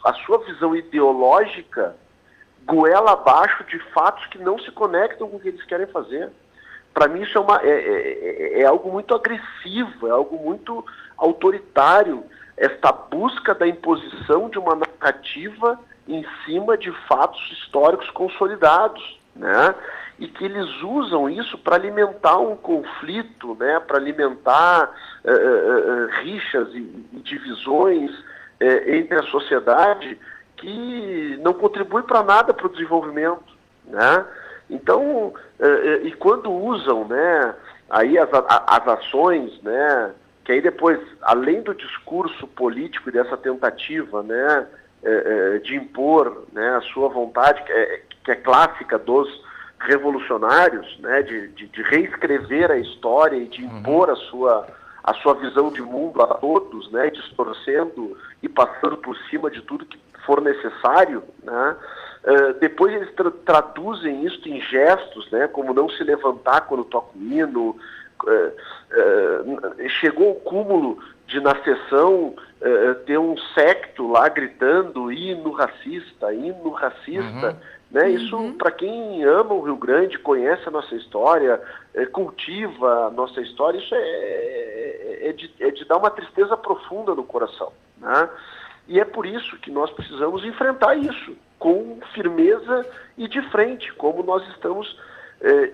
a sua visão ideológica goela abaixo de fatos que não se conectam com o que eles querem fazer. Para mim isso é algo muito agressivo, é algo muito autoritário, esta busca da imposição de uma narrativa em cima de fatos históricos consolidados, né? E que eles usam isso para alimentar um conflito, né? Para alimentar rixas e divisões entre a sociedade que não contribui para nada para o desenvolvimento, né? Então, e quando usam, né, aí as ações, né, que aí depois, além do discurso político e dessa tentativa, né, de impor, né, a sua vontade, que é clássica dos revolucionários, né, de reescrever a história e de impor a sua visão de mundo a todos, né, distorcendo e passando por cima de tudo que for necessário, né. Depois eles traduzem isso em gestos, né, como não se levantar quando toca o hino. Chegou ao cúmulo de, na sessão, ter um secto lá gritando hino racista, né? Isso, para quem ama o Rio Grande, conhece a nossa história, cultiva a nossa história, isso é de dar uma tristeza profunda no coração, né? E é por isso que nós precisamos enfrentar isso com firmeza e de frente, como nós estamos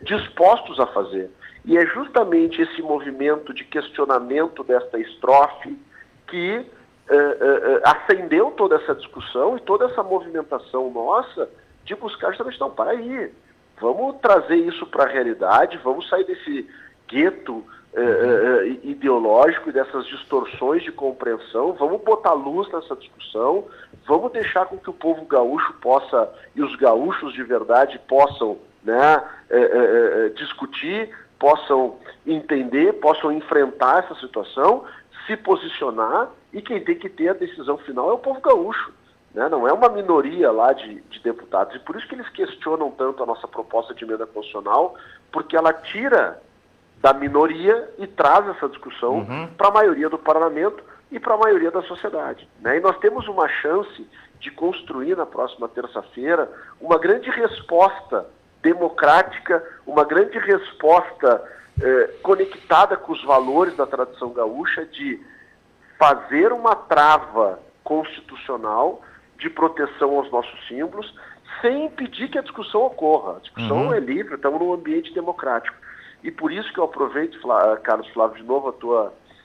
dispostos a fazer. E é justamente esse movimento de questionamento desta estrofe que acendeu toda essa discussão e toda essa movimentação nossa de buscar justamente, não, para aí, vamos trazer isso para a realidade, vamos sair gueto ideológico e dessas distorções de compreensão. Vamos botar luz nessa discussão, vamos deixar com que o povo gaúcho possa, e os gaúchos de verdade possam, né, discutir, possam entender, possam enfrentar essa situação, se posicionar, e quem tem que ter a decisão final é o povo gaúcho, né? Não é uma minoria lá de deputados, e por isso que eles questionam tanto a nossa proposta de emenda constitucional, porque ela tira da minoria e traz essa discussão para a maioria do parlamento e para a maioria da sociedade, né? E nós temos uma chance de construir na próxima terça-feira uma grande resposta democrática, uma grande resposta conectada com os valores da tradição gaúcha, de fazer uma trava constitucional de proteção aos nossos símbolos, sem impedir que a discussão ocorra. A discussão é livre, estamos num ambiente democrático. E por isso que eu aproveito, Carlos Flávio, de novo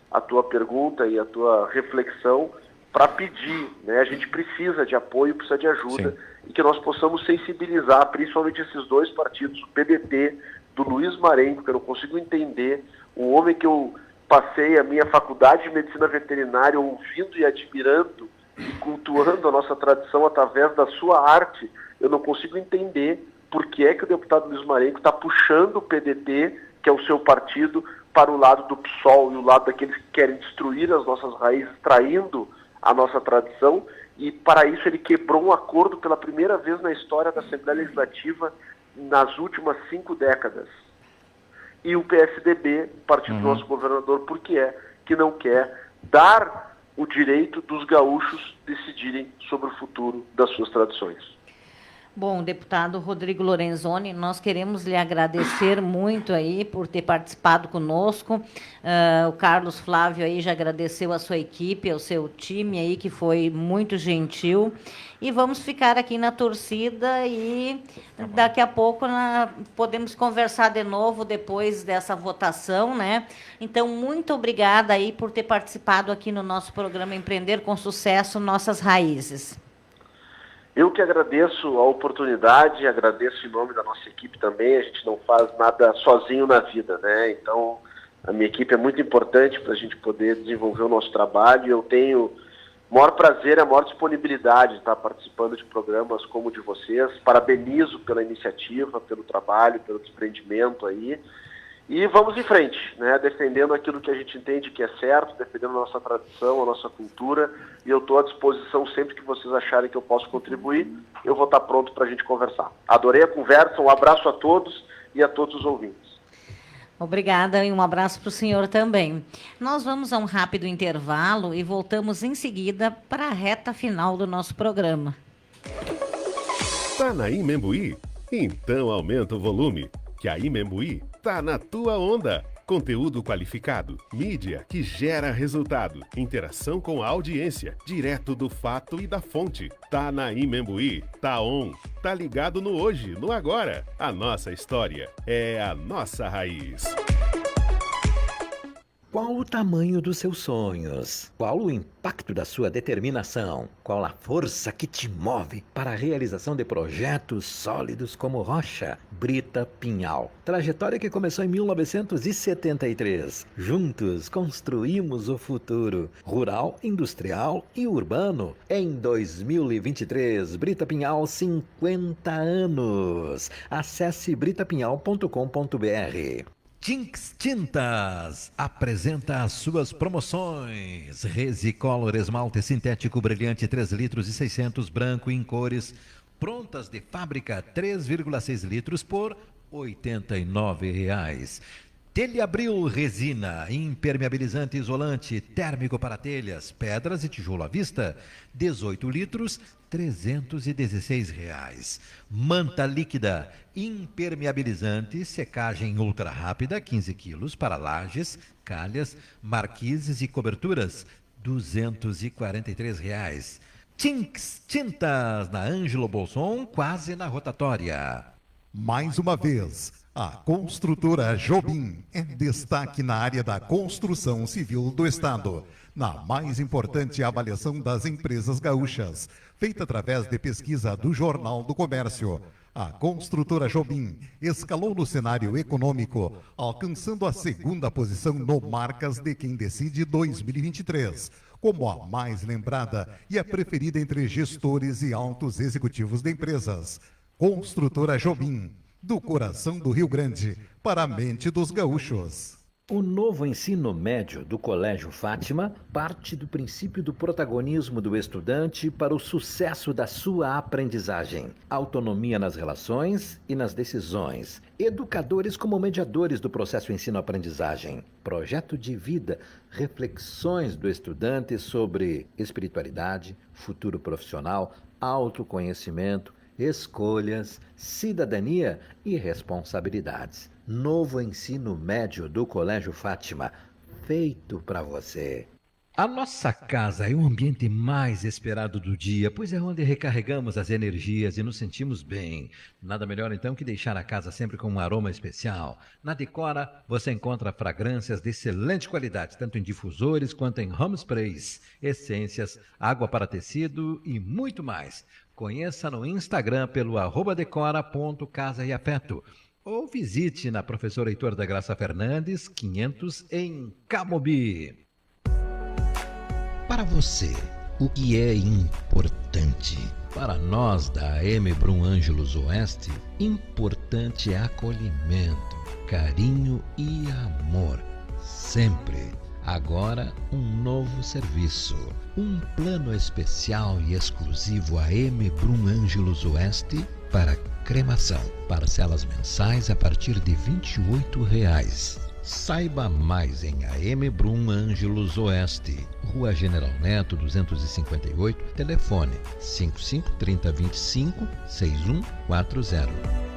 a tua pergunta e a tua reflexão para pedir, né? A gente precisa de apoio, precisa de ajuda, e que nós possamos sensibilizar, principalmente esses dois partidos, o PDT, do Luiz Marenco, que eu não consigo entender, um homem que eu passei a minha faculdade de medicina veterinária ouvindo e admirando e cultuando a nossa tradição através da sua arte. Eu não consigo entender por que é que o deputado Luiz Marenco está puxando o PDT, que é o seu partido, para o lado do PSOL e o lado daqueles que querem destruir as nossas raízes, traindo a nossa tradição, e para isso ele quebrou um acordo pela primeira vez na história da Assembleia Legislativa nas últimas 5 décadas. E o PSDB, partido do nosso governador, por que é que não quer dar o direito dos gaúchos decidirem sobre o futuro das suas tradições? Bom, deputado Rodrigo Lorenzoni, nós queremos lhe agradecer muito aí por ter participado conosco. O Carlos Flávio aí já agradeceu a sua equipe, ao seu time aí, que foi muito gentil. E vamos ficar aqui na torcida e daqui a pouco podemos conversar de novo depois dessa votação, né? Então, muito obrigada aí por ter participado aqui no nosso programa Empreender com Sucesso, Nossas Raízes. Eu que agradeço a oportunidade, agradeço em nome da nossa equipe também. A gente não faz nada sozinho na vida, né? Então, a minha equipe é muito importante para a gente poder desenvolver o nosso trabalho. Eu tenho o maior prazer e a maior disponibilidade de estar participando de programas como o de vocês. Parabenizo pela iniciativa, pelo trabalho, pelo desprendimento aí. E vamos em frente, né? Defendendo aquilo que a gente entende que é certo, defendendo a nossa tradição, a nossa cultura. E eu estou à disposição sempre que vocês acharem que eu posso contribuir. Eu vou estar pronto para a gente conversar. Adorei a conversa, um abraço a todos e a todos os ouvintes. Obrigada e um abraço para o senhor também. Nós vamos a um rápido intervalo e voltamos em seguida para a reta final do nosso programa. Tá na Imembuí? Então aumenta o volume, que a Imembuí tá na tua onda. Conteúdo qualificado, mídia que gera resultado, interação com a audiência, direto do fato e da fonte. Tá na Imembuí, tá on, tá ligado no hoje, no agora. A nossa história é a nossa raiz. Qual o tamanho dos seus sonhos? Qual o impacto da sua determinação? Qual a força que te move para a realização de projetos sólidos como rocha? Brita Pinhal. Trajetória que começou em 1973. Juntos construímos o futuro, rural, industrial e urbano. Em 2023, Brita Pinhal, 50 anos. Acesse britapinhal.com.br. Jinx Tintas apresenta as suas promoções. Resicolor esmalte sintético brilhante 3 litros e 600 branco em cores prontas de fábrica 3,6 litros por R$ 89,00. Telhabril resina, impermeabilizante isolante térmico para telhas, pedras e tijolo à vista, 18 litros, R$ 316,00. Manta líquida, impermeabilizante, secagem ultra rápida, 15 quilos para lajes, calhas, marquises e coberturas, R$ 243,00. Jinx Tintas, na Ângelo Bolson, quase na rotatória. Mais uma vez, a construtora Jobim é destaque na área da construção civil do estado, na mais importante avaliação das empresas gaúchas, feita através de pesquisa do Jornal do Comércio. A construtora Jobim escalou no cenário econômico, alcançando a segunda posição no Marcas de Quem Decide 2023, como a mais lembrada e a preferida entre gestores e altos executivos de empresas. Construtora Jobim, do coração do Rio Grande para a mente dos gaúchos. O novo ensino médio do Colégio Fátima parte do princípio do protagonismo do estudante para o sucesso da sua aprendizagem. Autonomia nas relações e nas decisões. Educadores como mediadores do processo ensino-aprendizagem. Projeto de vida, reflexões do estudante sobre espiritualidade, futuro profissional, autoconhecimento, escolhas, cidadania e responsabilidades. Novo ensino médio do Colégio Fátima, feito para você. A nossa casa é o ambiente mais esperado do dia, pois é onde recarregamos as energias e nos sentimos bem. Nada melhor então que deixar a casa sempre com um aroma especial. Na Decora você encontra fragrâncias de excelente qualidade, tanto em difusores quanto em home sprays, essências, água para tecido e muito mais. Conheça no Instagram pelo @decora.casa-e-afeto ou visite na Professor Heitor da Graça Fernandes, 500 em Camobi. Para você, o que é importante? Para nós da AM Brum Ângelos Oeste, importante é acolhimento, carinho e amor. Sempre. Agora, um novo serviço. Um plano especial e exclusivo AM Brum Ângelos Oeste para cremação. Parcelas mensais a partir de R$ 28. Saiba mais em AM Brum Ângelos Oeste, Rua General Neto 258, telefone 55 30 25 6140.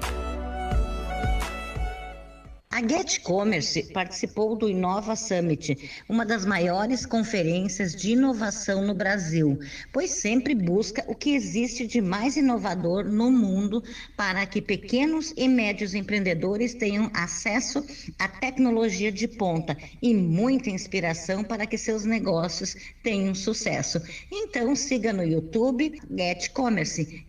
A Get Commerce participou do Inova Summit, uma das maiores conferências de inovação no Brasil, pois sempre busca o que existe de mais inovador no mundo para que pequenos e médios empreendedores tenham acesso à tecnologia de ponta e muita inspiração para que seus negócios tenham sucesso. Então siga no YouTube Get Commerce,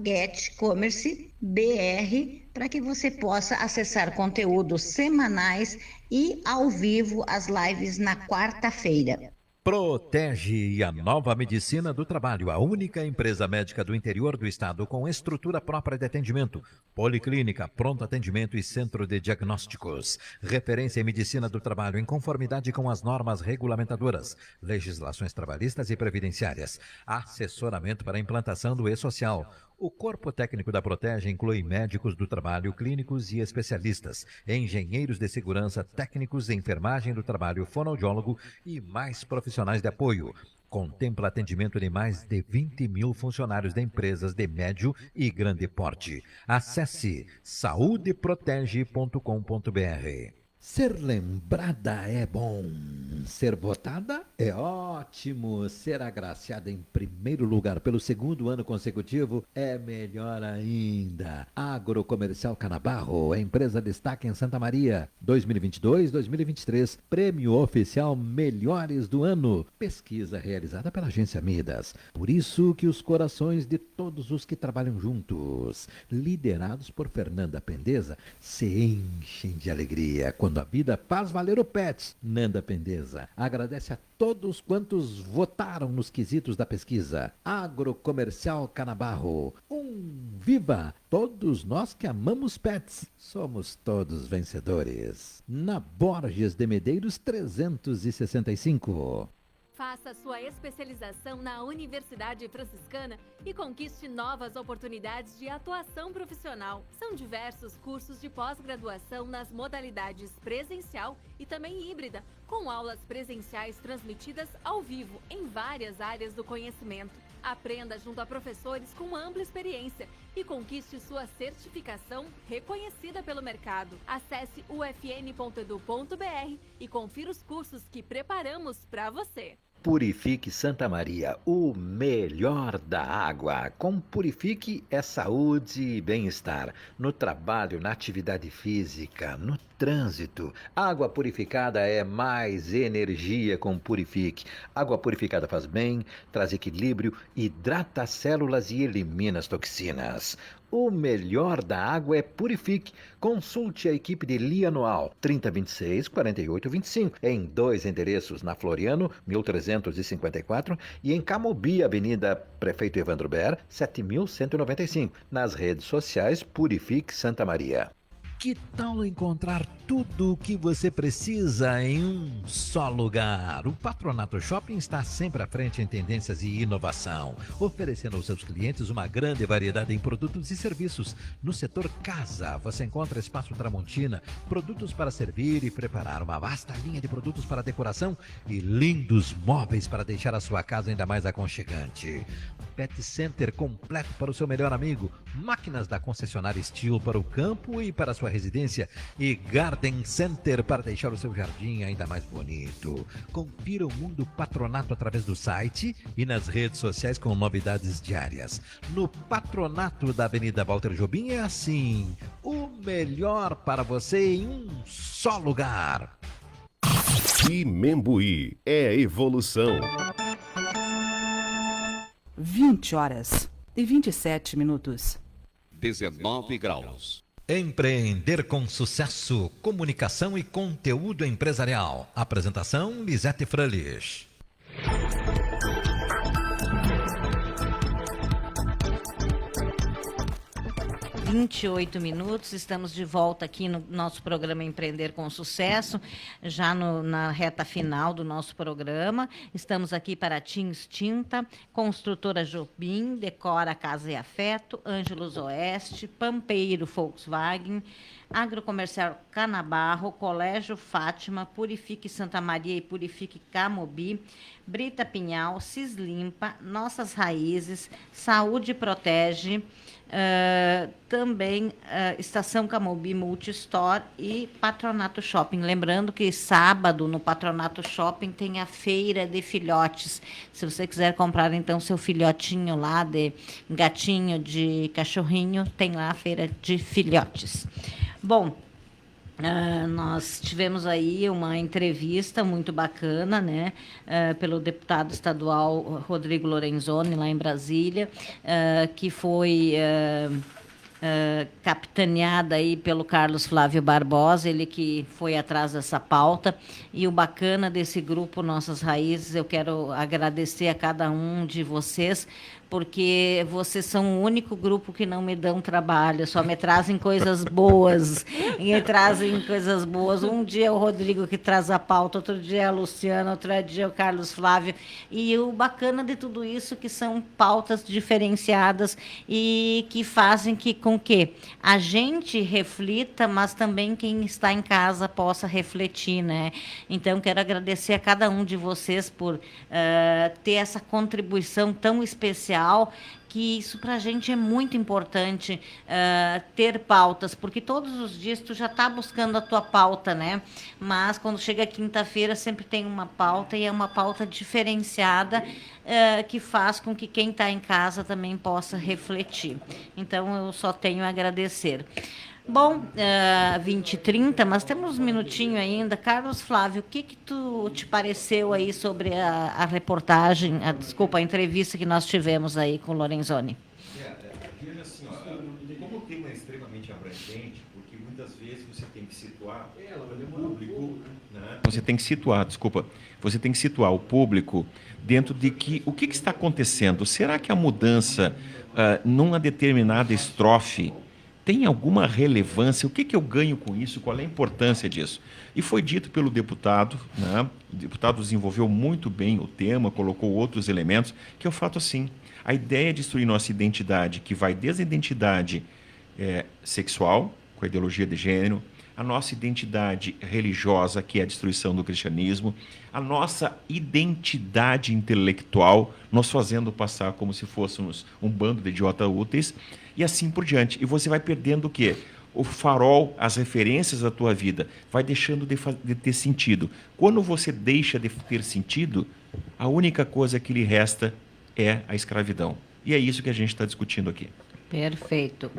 @GetCommerceBR, para que você possa acessar conteúdos semanais e ao vivo as lives na quarta-feira. Protege a Nova Medicina do Trabalho, a única empresa médica do interior do estado com estrutura própria de atendimento, policlínica, pronto atendimento e centro de diagnósticos. Referência em medicina do trabalho em conformidade com as normas regulamentadoras, legislações trabalhistas e previdenciárias. Assessoramento para a implantação do e-social. O corpo técnico da Protege inclui médicos do trabalho, clínicos e especialistas, engenheiros de segurança, técnicos de enfermagem do trabalho, fonoaudiólogo e mais profissionais de apoio. Contempla atendimento de mais de 20 mil funcionários de empresas de médio e grande porte. Acesse saudeprotege.com.br. Ser lembrada é bom, ser votada é ótimo, ser agraciada em primeiro lugar pelo segundo ano consecutivo é melhor ainda. Agrocomercial Canabarro, a empresa destaque em Santa Maria, 2022-2023, prêmio oficial Melhores do Ano, pesquisa realizada pela agência Midas. Por isso que os corações de todos os que trabalham juntos, liderados por Fernanda Pendeza, se enchem de alegria quando a vida faz valer o PET. Nanda Pendeza agradece a todos quantos votaram nos quesitos da pesquisa. Agrocomercial Canabarro. Viva! Todos nós que amamos pets, somos todos vencedores. Na Borges de Medeiros 365. Faça sua especialização na Universidade Franciscana e conquiste novas oportunidades de atuação profissional. São diversos cursos de pós-graduação nas modalidades presencial e também híbrida, com aulas presenciais transmitidas ao vivo em várias áreas do conhecimento. Aprenda junto a professores com ampla experiência e conquiste sua certificação reconhecida pelo mercado. Acesse ufn.edu.br e confira os cursos que preparamos para você. Purifique Santa Maria, o melhor da água. Com Purifique é saúde e bem-estar. No trabalho, na atividade física, no trânsito. Água purificada é mais energia com Purifique. Água purificada faz bem, traz equilíbrio, hidrata as células e elimina as toxinas. O melhor da água é Purifique. Consulte a equipe de Lianual 3026-4825 em 2 endereços, na Floriano, 1354 e em Camobi, Avenida Prefeito Evandro Ber, 7195. Nas redes sociais, Purifique Santa Maria. Que tal encontrar tudo o que você precisa em um só lugar? O Patronato Shopping está sempre à frente em tendências e inovação, oferecendo aos seus clientes uma grande variedade em produtos e serviços. No setor casa, você encontra espaço Tramontina, produtos para servir e preparar, uma vasta linha de produtos para decoração e lindos móveis para deixar a sua casa ainda mais aconchegante. Pet Center completo para o seu melhor amigo, máquinas da concessionária Steel para o campo e para a sua residência e Garden Center para deixar o seu jardim ainda mais bonito. Confira o Mundo Patronato através do site e nas redes sociais com novidades diárias. No Patronato da Avenida Walter Jobim é assim, o melhor para você em um só lugar. Imembuí é evolução. 20h27. 19 graus. Empreender com sucesso, comunicação e conteúdo empresarial. Apresentação Lisete Frölich. 28 minutos, estamos de volta aqui no nosso programa Empreender com Sucesso, já na reta final do nosso programa. Estamos aqui para Tins Tinta, Construtora Jobim, Decora Casa e Afeto, Ângelos Oeste, Pampeiro Volkswagen, Agrocomercial Canabarro, Colégio Fátima, Purifique Santa Maria e Purifique Camobi, Brita Pinhal, Cislimpa, Nossas Raízes, Saúde Protege, também Estação Camobi Multistore e Patronato Shopping. Lembrando que sábado no Patronato Shopping tem a feira de filhotes. Se você quiser comprar então seu filhotinho lá de gatinho, de cachorrinho, tem lá a feira de filhotes. Bom, nós tivemos aí uma entrevista muito bacana, né, pelo deputado estadual Rodrigo Lorenzoni, lá em Brasília, que foi capitaneada aí pelo Carlos Flávio Barbosa, ele que foi atrás dessa pauta. E o bacana desse grupo Nossas Raízes, eu quero agradecer a cada um de vocês, porque vocês são o único grupo que não me dão trabalho, só me trazem coisas boas. Me trazem coisas boas. Um dia é o Rodrigo que traz a pauta, outro dia é a Luciana, outro dia é o Carlos Flávio. E o bacana de tudo isso que são pautas diferenciadas e que fazem com que a gente reflita, mas também quem está em casa possa refletir, né? Então, quero agradecer a cada um de vocês por ter essa contribuição tão especial, que isso para a gente é muito importante, ter pautas, porque todos os dias tu já está buscando a tua pauta, né? Mas quando chega quinta-feira sempre tem uma pauta, e é uma pauta diferenciada, que faz com que quem está em casa também possa refletir. Então eu só tenho a agradecer. Bom, 20h30, mas temos um minutinho ainda. Carlos Flávio, o que te pareceu aí sobre a reportagem, a entrevista que nós tivemos aí com o Lorenzoni? Veja assim, como o tema é extremamente abrangente, porque muitas vezes você tem que situar o público, né? Você tem que situar o público dentro de o que está acontecendo. Será que a mudança numa determinada estrofe tem alguma relevância? O que eu ganho com isso? Qual é a importância disso? E foi dito pelo deputado, né? O deputado desenvolveu muito bem o tema, colocou outros elementos, que é o fato assim, a ideia é destruir nossa identidade, que vai desde a identidade sexual, com a ideologia de gênero, a nossa identidade religiosa, que é a destruição do cristianismo, a nossa identidade intelectual, nós fazendo passar como se fôssemos um bando de idiotas úteis, e assim por diante. E você vai perdendo o quê? O farol, as referências da tua vida, vai deixando de ter sentido. Quando você deixa de ter sentido, a única coisa que lhe resta é a escravidão. E é isso que a gente está discutindo aqui. Perfeito.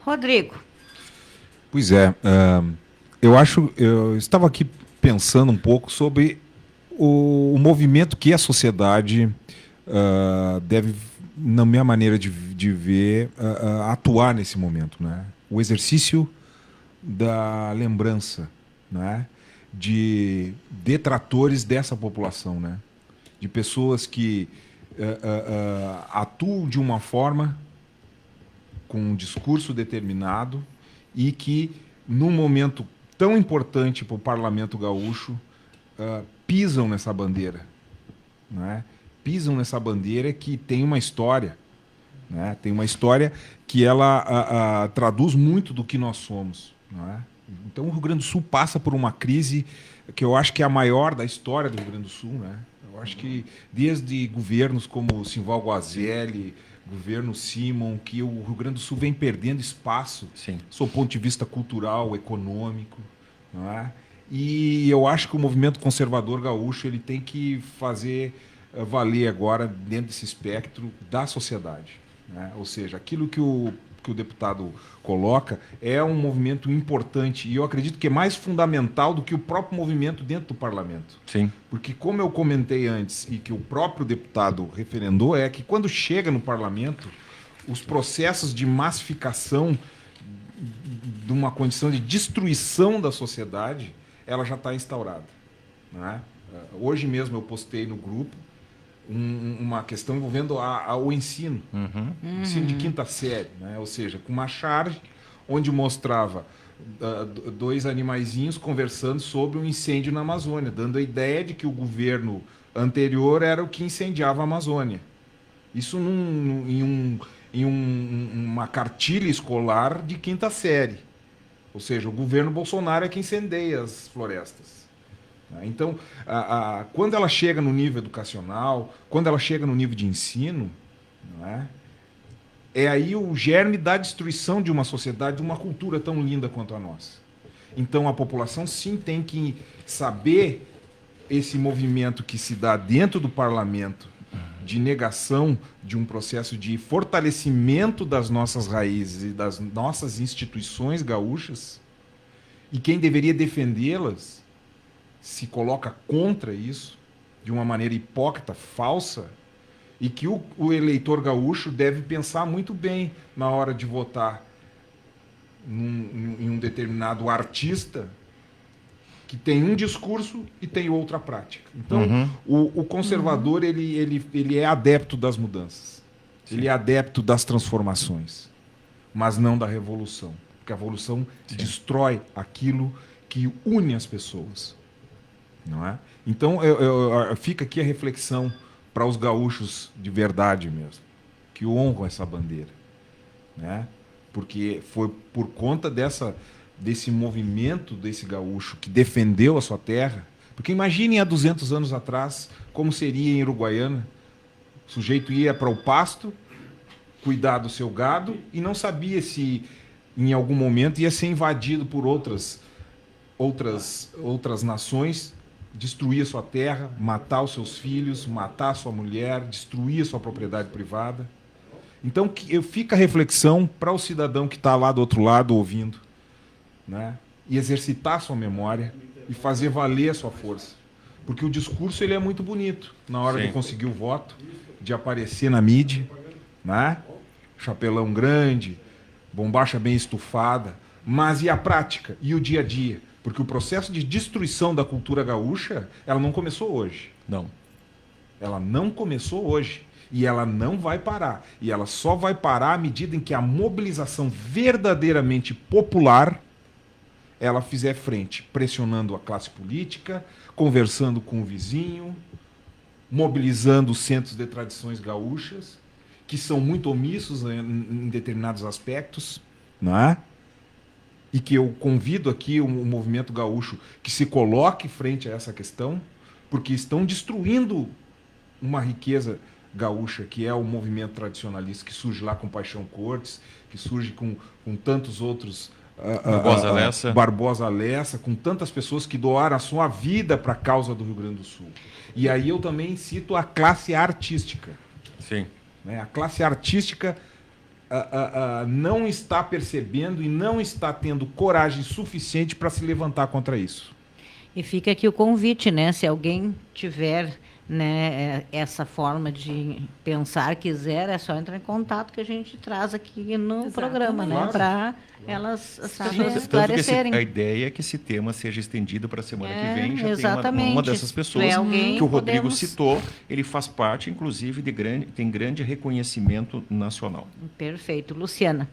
Rodrigo. Pois é, eu estava aqui pensando um pouco sobre o movimento que a sociedade deve na minha maneira de ver, atuar nesse momento, né? O exercício da lembrança, né? De detratores dessa população, né? De pessoas que atuam de uma forma com um discurso determinado e que, num momento tão importante para o Parlamento Gaúcho, pisam nessa bandeira, né? Pisam nessa bandeira que tem uma história, né? Tem uma história que ela traduz muito do que nós somos, né? Então o Rio Grande do Sul passa por uma crise que eu acho que é a maior da história do Rio Grande do Sul, né? Eu acho que desde governos como Simval Guazelli, governo Simon, que o Rio Grande do Sul vem perdendo espaço, sob o ponto de vista cultural, econômico, não é? E eu acho que o movimento conservador gaúcho ele tem que fazer valer agora dentro desse espectro da sociedade, né? Ou seja, aquilo que o deputado coloca é um movimento importante e eu acredito que é mais fundamental do que o próprio movimento dentro do parlamento. Sim. Porque, como eu comentei antes e que o próprio deputado referendou, é que quando chega no parlamento, os processos de massificação de uma condição de destruição da sociedade, ela já está instaurada, né? Hoje mesmo eu postei no grupo uma questão envolvendo o ensino, ensino de quinta série, né? Ou seja, com uma charge onde mostrava dois animaizinhos conversando sobre um incêndio na Amazônia, dando a ideia de que o governo anterior era o que incendiava a Amazônia. Isso em uma cartilha escolar de quinta série. Ou seja, o governo Bolsonaro é que incendeia as florestas. Então, quando ela chega no nível educacional, quando ela chega no nível de ensino, não é aí o germe da destruição de uma sociedade, de uma cultura tão linda quanto a nossa. Então, a população, sim, tem que saber esse movimento que se dá dentro do parlamento de negação de um processo de fortalecimento das nossas raízes e das nossas instituições gaúchas, e quem deveria defendê-las se coloca contra isso de uma maneira hipócrita, falsa, e que o eleitor gaúcho deve pensar muito bem na hora de votar em um determinado artista que tem um discurso e tem outra prática. Então, o conservador ele é adepto das mudanças. Sim. Ele é adepto das transformações, mas não da revolução. Porque a revolução destrói aquilo que une as pessoas. Não é? Então, fica aqui a reflexão para os gaúchos de verdade mesmo, que honram essa bandeira, né? Porque foi por conta desse movimento desse gaúcho que defendeu a sua terra. Porque imaginem há 200 anos atrás como seria em Uruguaiana. O sujeito ia para o pasto, cuidar do seu gado e não sabia se em algum momento ia ser invadido por outras nações, destruir a sua terra, matar os seus filhos, matar a sua mulher, destruir a sua propriedade privada. Então fica a reflexão para o cidadão que está lá do outro lado ouvindo, né? E exercitar a sua memória e fazer valer a sua força. Porque o discurso ele é muito bonito na hora de conseguir o voto, de aparecer na mídia, né? Chapelão grande, bombacha bem estufada, mas e a prática? E o dia a dia? Porque o processo de destruição da cultura gaúcha, ela não começou hoje. Não. Ela não começou hoje. E ela não vai parar. E ela só vai parar à medida em que a mobilização verdadeiramente popular ela fizer frente, pressionando a classe política, conversando com o vizinho, mobilizando os centros de tradições gaúchas, que são muito omissos em determinados aspectos, não é? E que eu convido aqui o movimento gaúcho que se coloque frente a essa questão, porque estão destruindo uma riqueza gaúcha, que é o movimento tradicionalista, que surge lá com Paixão Cortes, que surge com tantos outros... Barbosa Lessa, com tantas pessoas que doaram a sua vida para a causa do Rio Grande do Sul. E aí eu também cito a classe artística. Sim. Né? A classe artística não está percebendo e não está tendo coragem suficiente para se levantar contra isso. E fica aqui o convite, né? Se alguém tiver né, essa forma de pensar, quiser, é só entrar em contato que a gente traz aqui no programa, né, para elas as pessoas esclarecerem. A ideia é que esse tema seja estendido para a semana que vem. Já exatamente. tem uma dessas pessoas alguém, que o Rodrigo citou. Ele faz parte, inclusive, tem grande reconhecimento nacional. Perfeito. Luciana.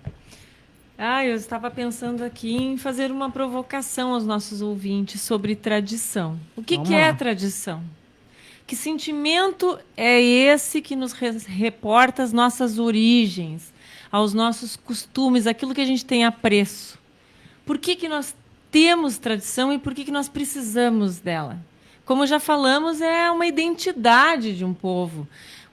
Eu estava pensando aqui em fazer uma provocação aos nossos ouvintes sobre tradição. O que é tradição? Que sentimento é esse que nos reporta as nossas origens, aos nossos costumes, aquilo que a gente tem apreço? Por que nós temos tradição e por que nós precisamos dela? Como já falamos, é uma identidade de um povo,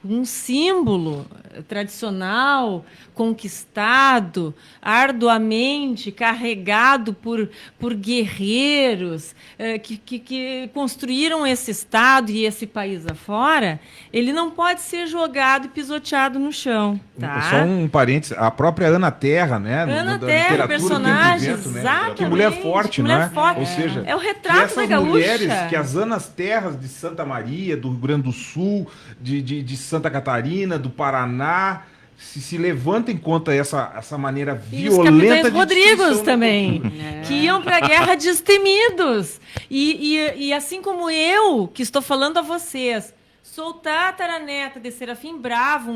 um símbolo tradicional, conquistado, arduamente carregado por guerreiros que construíram esse estado e esse país afora. Ele não pode ser jogado e pisoteado no chão. Tá? Só um parênteses, a própria Ana Terra, né? Ana Terra, personagem, exatamente. Que mulher forte, mulher né? Forte. Ou seja, é o retrato da gaúcha. Mulheres, que as Anas Terras de Santa Maria, do Rio Grande do Sul, de Santa Catarina, do Paraná, se levantem contra essa maneira violenta de Rodrigos também, que iam para a guerra destemidos. E assim como eu, que estou falando a vocês, sou tataraneta de Serafim Bravo,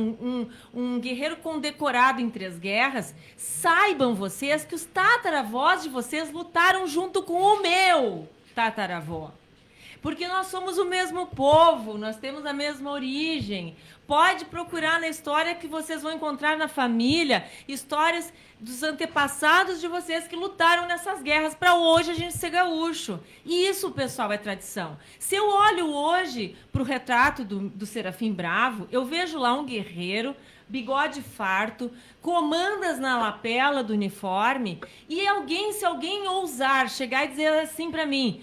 um guerreiro condecorado em 3 guerras, saibam vocês que os tataravós de vocês lutaram junto com o meu tataravó. Porque nós somos o mesmo povo, nós temos a mesma origem. Pode procurar na história que vocês vão encontrar na família histórias dos antepassados de vocês que lutaram nessas guerras para hoje a gente ser gaúcho. E isso, pessoal, é tradição. Se eu olho hoje para o retrato do Serafim Bravo, eu vejo lá um guerreiro, bigode farto, comandas na lapela do uniforme, e se alguém ousar chegar e dizer assim para mim,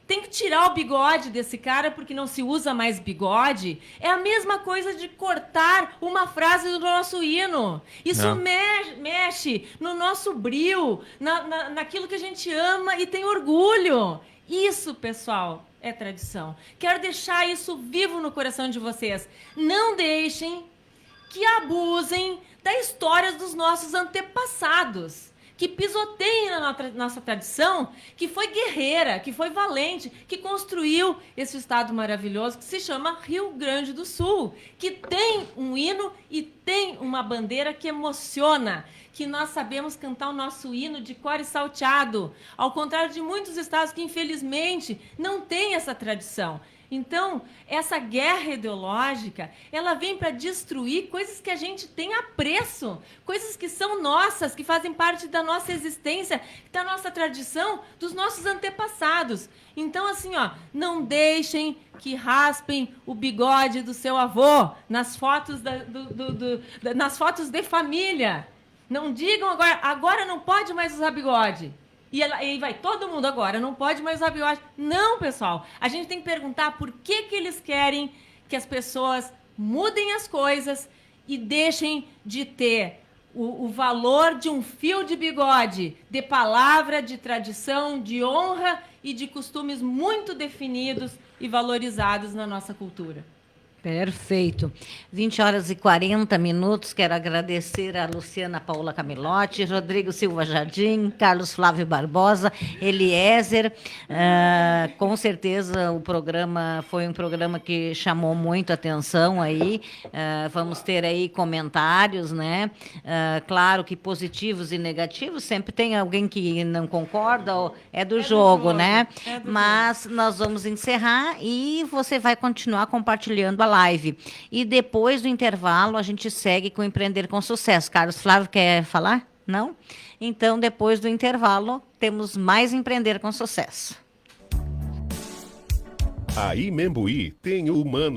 tem que tirar o bigode desse cara porque não se usa mais bigode. É a mesma coisa de cortar uma frase do nosso hino. Isso mexe no nosso brio, naquilo que a gente ama e tem orgulho. Isso, pessoal, é tradição. Quero deixar isso vivo no coração de vocês. Não deixem que abusem da história dos nossos antepassados, que pisoteiem na nossa tradição, que foi guerreira, que foi valente, que construiu esse estado maravilhoso que se chama Rio Grande do Sul, que tem um hino e tem uma bandeira que emociona, que nós sabemos cantar o nosso hino de cor e salteado, ao contrário de muitos estados que, infelizmente, não têm essa tradição. Então, essa guerra ideológica, ela vem para destruir coisas que a gente tem apreço, coisas que são nossas, que fazem parte da nossa existência, da nossa tradição, dos nossos antepassados. Então, assim, não deixem que raspem o bigode do seu avô nas fotos, nas fotos de família. Não digam agora não pode mais usar bigode. E aí vai todo mundo agora, não pode mais usar bigode. Não, pessoal. A gente tem que perguntar por que eles querem que as pessoas mudem as coisas e deixem de ter o valor de um fio de bigode, de palavra, de tradição, de honra e de costumes muito definidos e valorizados na nossa cultura. Perfeito. 20h40. Quero agradecer a Luciana Paula Camilotti, Rodrigo Silva Jardim, Carlos Flávio Barbosa, Eliezer. Com certeza o programa foi um programa que chamou muito atenção aí. Vamos ter aí comentários, né? Claro que positivos e negativos, sempre tem alguém que não concorda, é do jogo, né? Mas nós vamos encerrar e você vai continuar compartilhando a live. E depois do intervalo, a gente segue com Empreender com Sucesso. Carlos Flávio, quer falar? Não? Então, depois do intervalo, temos mais Empreender com Sucesso. A Imembuí tem o humano